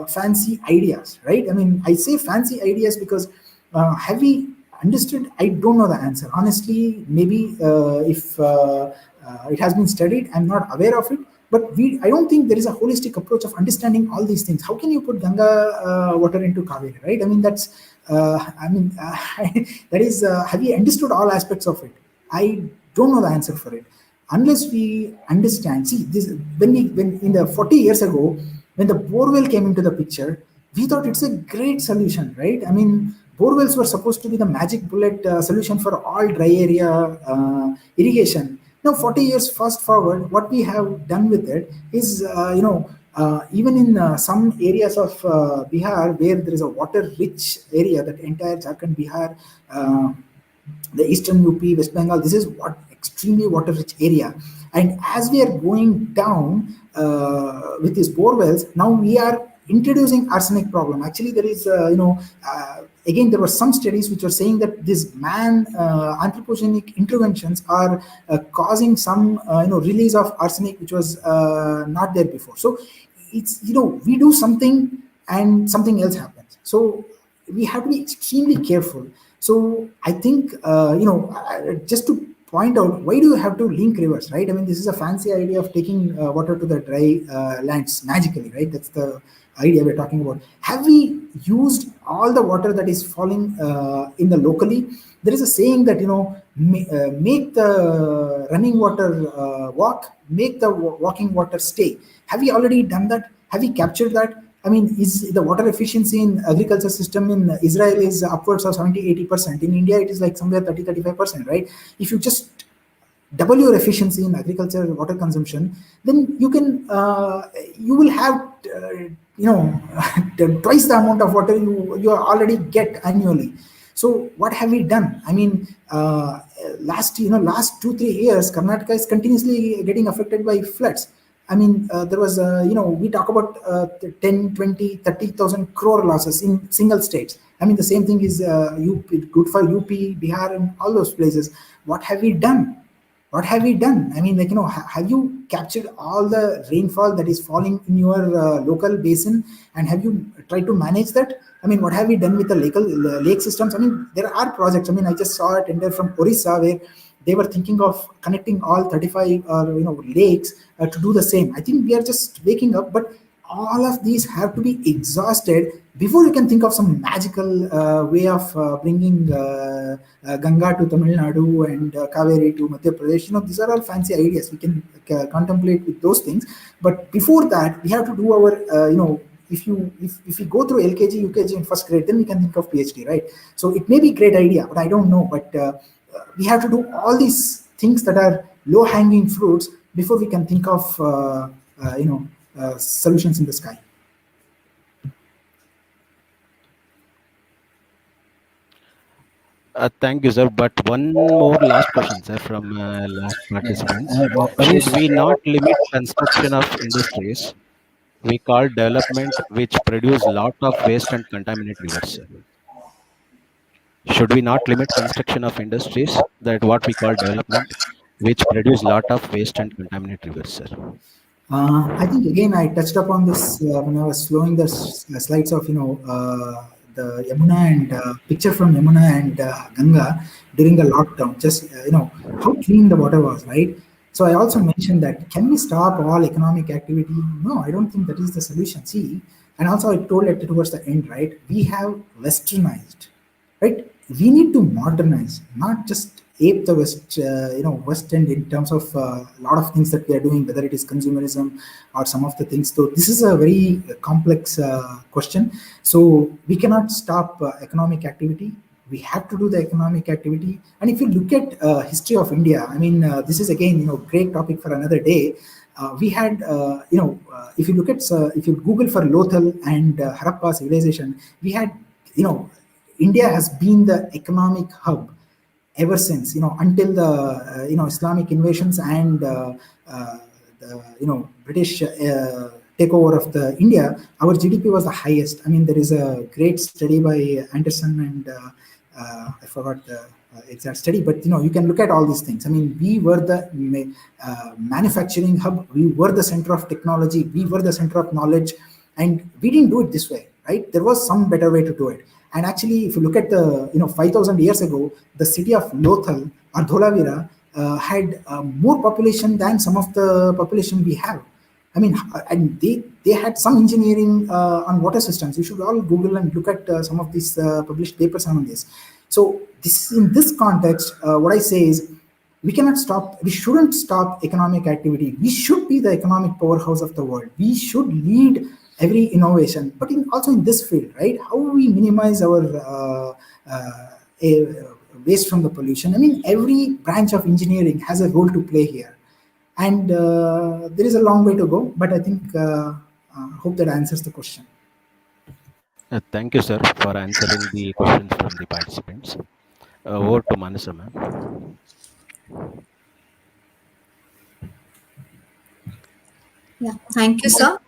fancy ideas, right? I mean, I say fancy ideas because have we understood? I don't know the answer honestly. Maybe if it has been studied, I'm not aware of it. But I don't think there is a holistic approach of understanding all these things. How can you put Ganga water into Kaveri, right? I mean, that's, that is, have you understood all aspects of it? I don't know the answer for it. unless we understand, see this, when in the 40 years ago, when the borewell came into the picture, we thought it's a great solution, right? I mean, borewells were supposed to be the magic bullet solution for all dry area irrigation. Now 40 years fast forward, what we have done with it is, even in some areas of Bihar where there is a water rich area, that entire Jharkhand, Bihar, the eastern UP, West Bengal, this is what extremely water rich area. And as we are going down with these bore wells, now we are introducing arsenic problem. Actually, there is, again, there were some studies which were saying that this anthropogenic interventions are causing some, release of arsenic, which was not there before. So it's, we do something and something else happens. So we have to be extremely careful. So I think, just to point out, why do you have to link rivers, right? I mean, this is a fancy idea of taking water to the dry lands magically, right? That's the idea we're talking about. Have we used all the water that is falling in the locally? There is a saying that, make the running water walk, make the walking water stay. Have we already done that? Have we captured that? I mean, is the water efficiency in agriculture system in Israel is upwards of 70-80%. In India, it is like somewhere 30-35%, right? If you just double your efficiency in agriculture water consumption, then you can, you will have, twice the amount of water you already get annually. So what have we done? I mean, last 2-3 years, Karnataka is continuously getting affected by floods. I mean, there was, we talk about 10, 20, 30,000 crore losses in single states. I mean, the same thing is good for UP, Bihar, and all those places. What have we done? What have we done? I mean, have you captured all the rainfall that is falling in your local basin, and have you tried to manage that? I mean, what have we done with the lake systems? I mean, there are projects. I mean, I just saw a tender from Orissa where they were thinking of connecting all 35 lakes to do the same. I think we are just waking up, but all of these have to be exhausted before you can think of some magical way of bringing Ganga to Tamil Nadu and Kaveri to Madhya Pradesh. These are all fancy ideas. We can contemplate with those things, but before that, we have to do our, if we go through LKG, UKG, and first grade, then we can think of PhD, right? So it may be a great idea, but I don't know. But we have to do all these things that are low-hanging fruits before we can think of solutions in the sky. Thank you, sir. But one more last question, sir, from last participants. Should we not limit construction of industries we call development which produce lot of waste and contaminate rivers, sir? Should we not limit construction of industries that what we call development which produce lot of waste and contaminate rivers, sir? I think again I touched upon this when I was showing the slides of the Yamuna and picture from Yamuna and Ganga during the lockdown. Just how clean the water was, right? So I also mentioned that, can we stop all economic activity? No, I don't think that is the solution. See, and also I told it towards the end, right? We have westernized, right? We need to modernize, not just ape the West End in terms of a lot of things that we are doing, whether it is consumerism or some of the things. So this is a very complex question. So we cannot stop economic activity. We have to do the economic activity. And if you look at history of India, I mean, this is again, great topic for another day. We had, if you look at, if you Google for Lothal and Harappa civilization, we had, India has been the economic hub ever since, until the, Islamic invasions and the, British takeover of the India. Our GDP was the highest. I mean, there is a great study by Anderson and I forgot the exact study, but you can look at all these things. I mean, we were the manufacturing hub. We were the center of technology. We were the center of knowledge, and we didn't do it this way, right? There was some better way to do it. And actually, if you look at the, 5,000 years ago, the city of Lothal or Dholavira had more population than some of the population we have. I mean, and they had some engineering on water systems. You should all Google and look at some of these published papers on this. So this, in this context, what I say is, we cannot stop, we shouldn't stop economic activity. We should be the economic powerhouse of the world. We should lead every innovation, but also in this field, right? How we minimize our waste from the pollution. I mean, every branch of engineering has a role to play here. And there is a long way to go, but I think, hope that answers the question. Thank you, sir, for answering the questions from the participants. Over to Manasa, ma'am. Yeah, thank you, sir.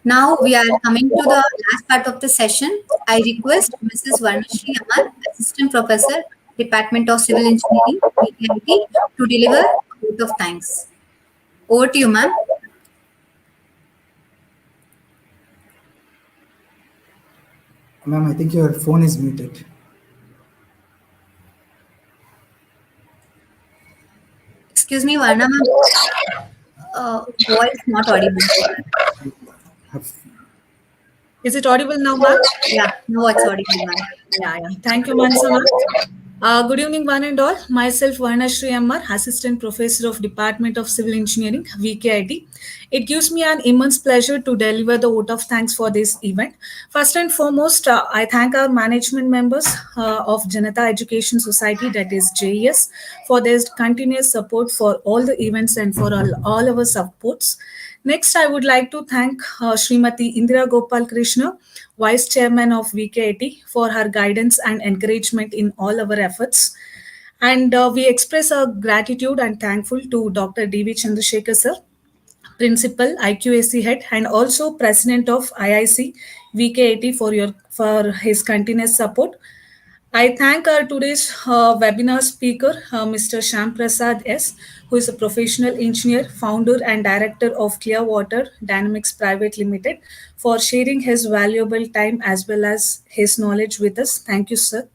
Now we are coming to the last part of the session. I request Mrs. Varnashri Amar, Assistant Professor, Department of Civil Engineering, VKIT, to deliver a vote of thanks. Over to you, ma'am. Ma'am, I think your phone is muted. Excuse me, Varna, ma'am. Voice not audible. Is it audible now, ma'am? Yeah, no, it's audible, ma'am. Yeah. Thank you, Mansa, ma'am. Good evening, one and all. Myself, Varnashri Ammar, Assistant Professor of Department of Civil Engineering, VKIT. It gives me an immense pleasure to deliver the vote of thanks for this event. First and foremost, I thank our management members of Janata Education Society, that is JES, for their continuous support for all the events and for all our supports. Next, I would like to thank Srimati Indira Gopal Krishna, Vice Chairman of VKIT, for her guidance and encouragement in all our efforts. And we express our gratitude and thankful to Dr. D.V. Chandrasekhar sir, Principal, IQAC Head, and also President of IIC VKIT for his continuous support. I thank our today's webinar speaker, Mr. Shyam Prasad S, who is a professional engineer, founder and director of Clearwater Dynamics Private Limited, for sharing his valuable time as well as his knowledge with us. Thank you, sir.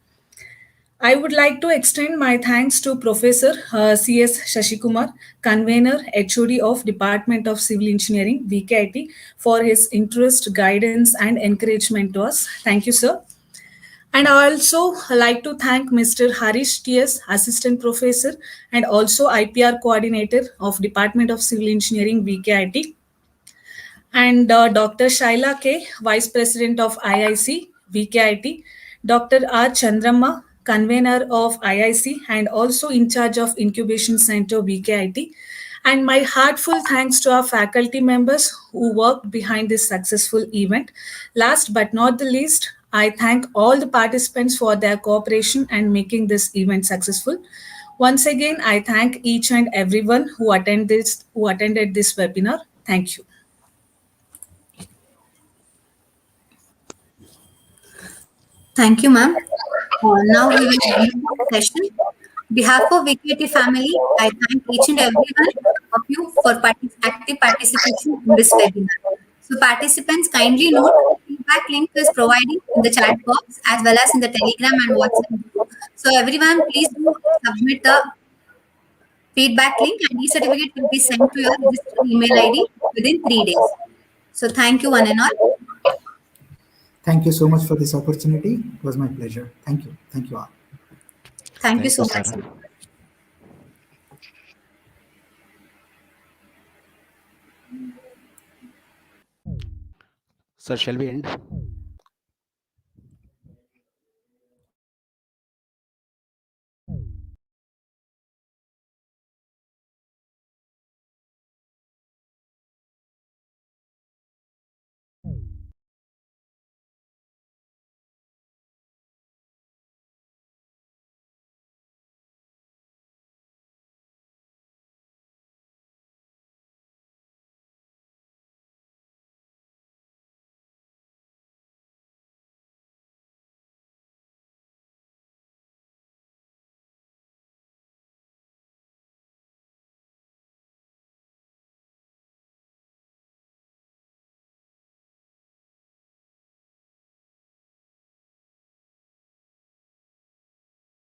I would like to extend my thanks to Professor C.S. Shashikumar, convener, HOD of Department of Civil Engineering, VKIT, for his interest, guidance, and encouragement to us. Thank you, sir. And I also like to thank Mr. Harish T.S., Assistant Professor and also IPR Coordinator of Department of Civil Engineering, VKIT, and Dr. Shaila K., Vice President of IIC, VKIT, Dr. R. Chandramma, Convener of IIC and also in charge of Incubation Center, VKIT, and my heartfelt thanks to our faculty members who worked behind this successful event. Last but not the least, I thank all the participants for their cooperation and making this event successful. Once again, I thank each and everyone who attended this webinar. Thank you. Thank you, ma'am. Now we will end the session. On behalf of VKT family, I thank each and every one of you for active participation in this webinar. So participants, kindly note, feedback link is provided in the chat box as well as in the Telegram and WhatsApp group. So everyone, please do submit the feedback link and e-certificate will be sent to your registered email ID within 3 days. So thank you one and all. Thank you so much for this opportunity. It was my pleasure. Thank you. Thank you all. Thank you so sir. much, sir. Sir, shall we end?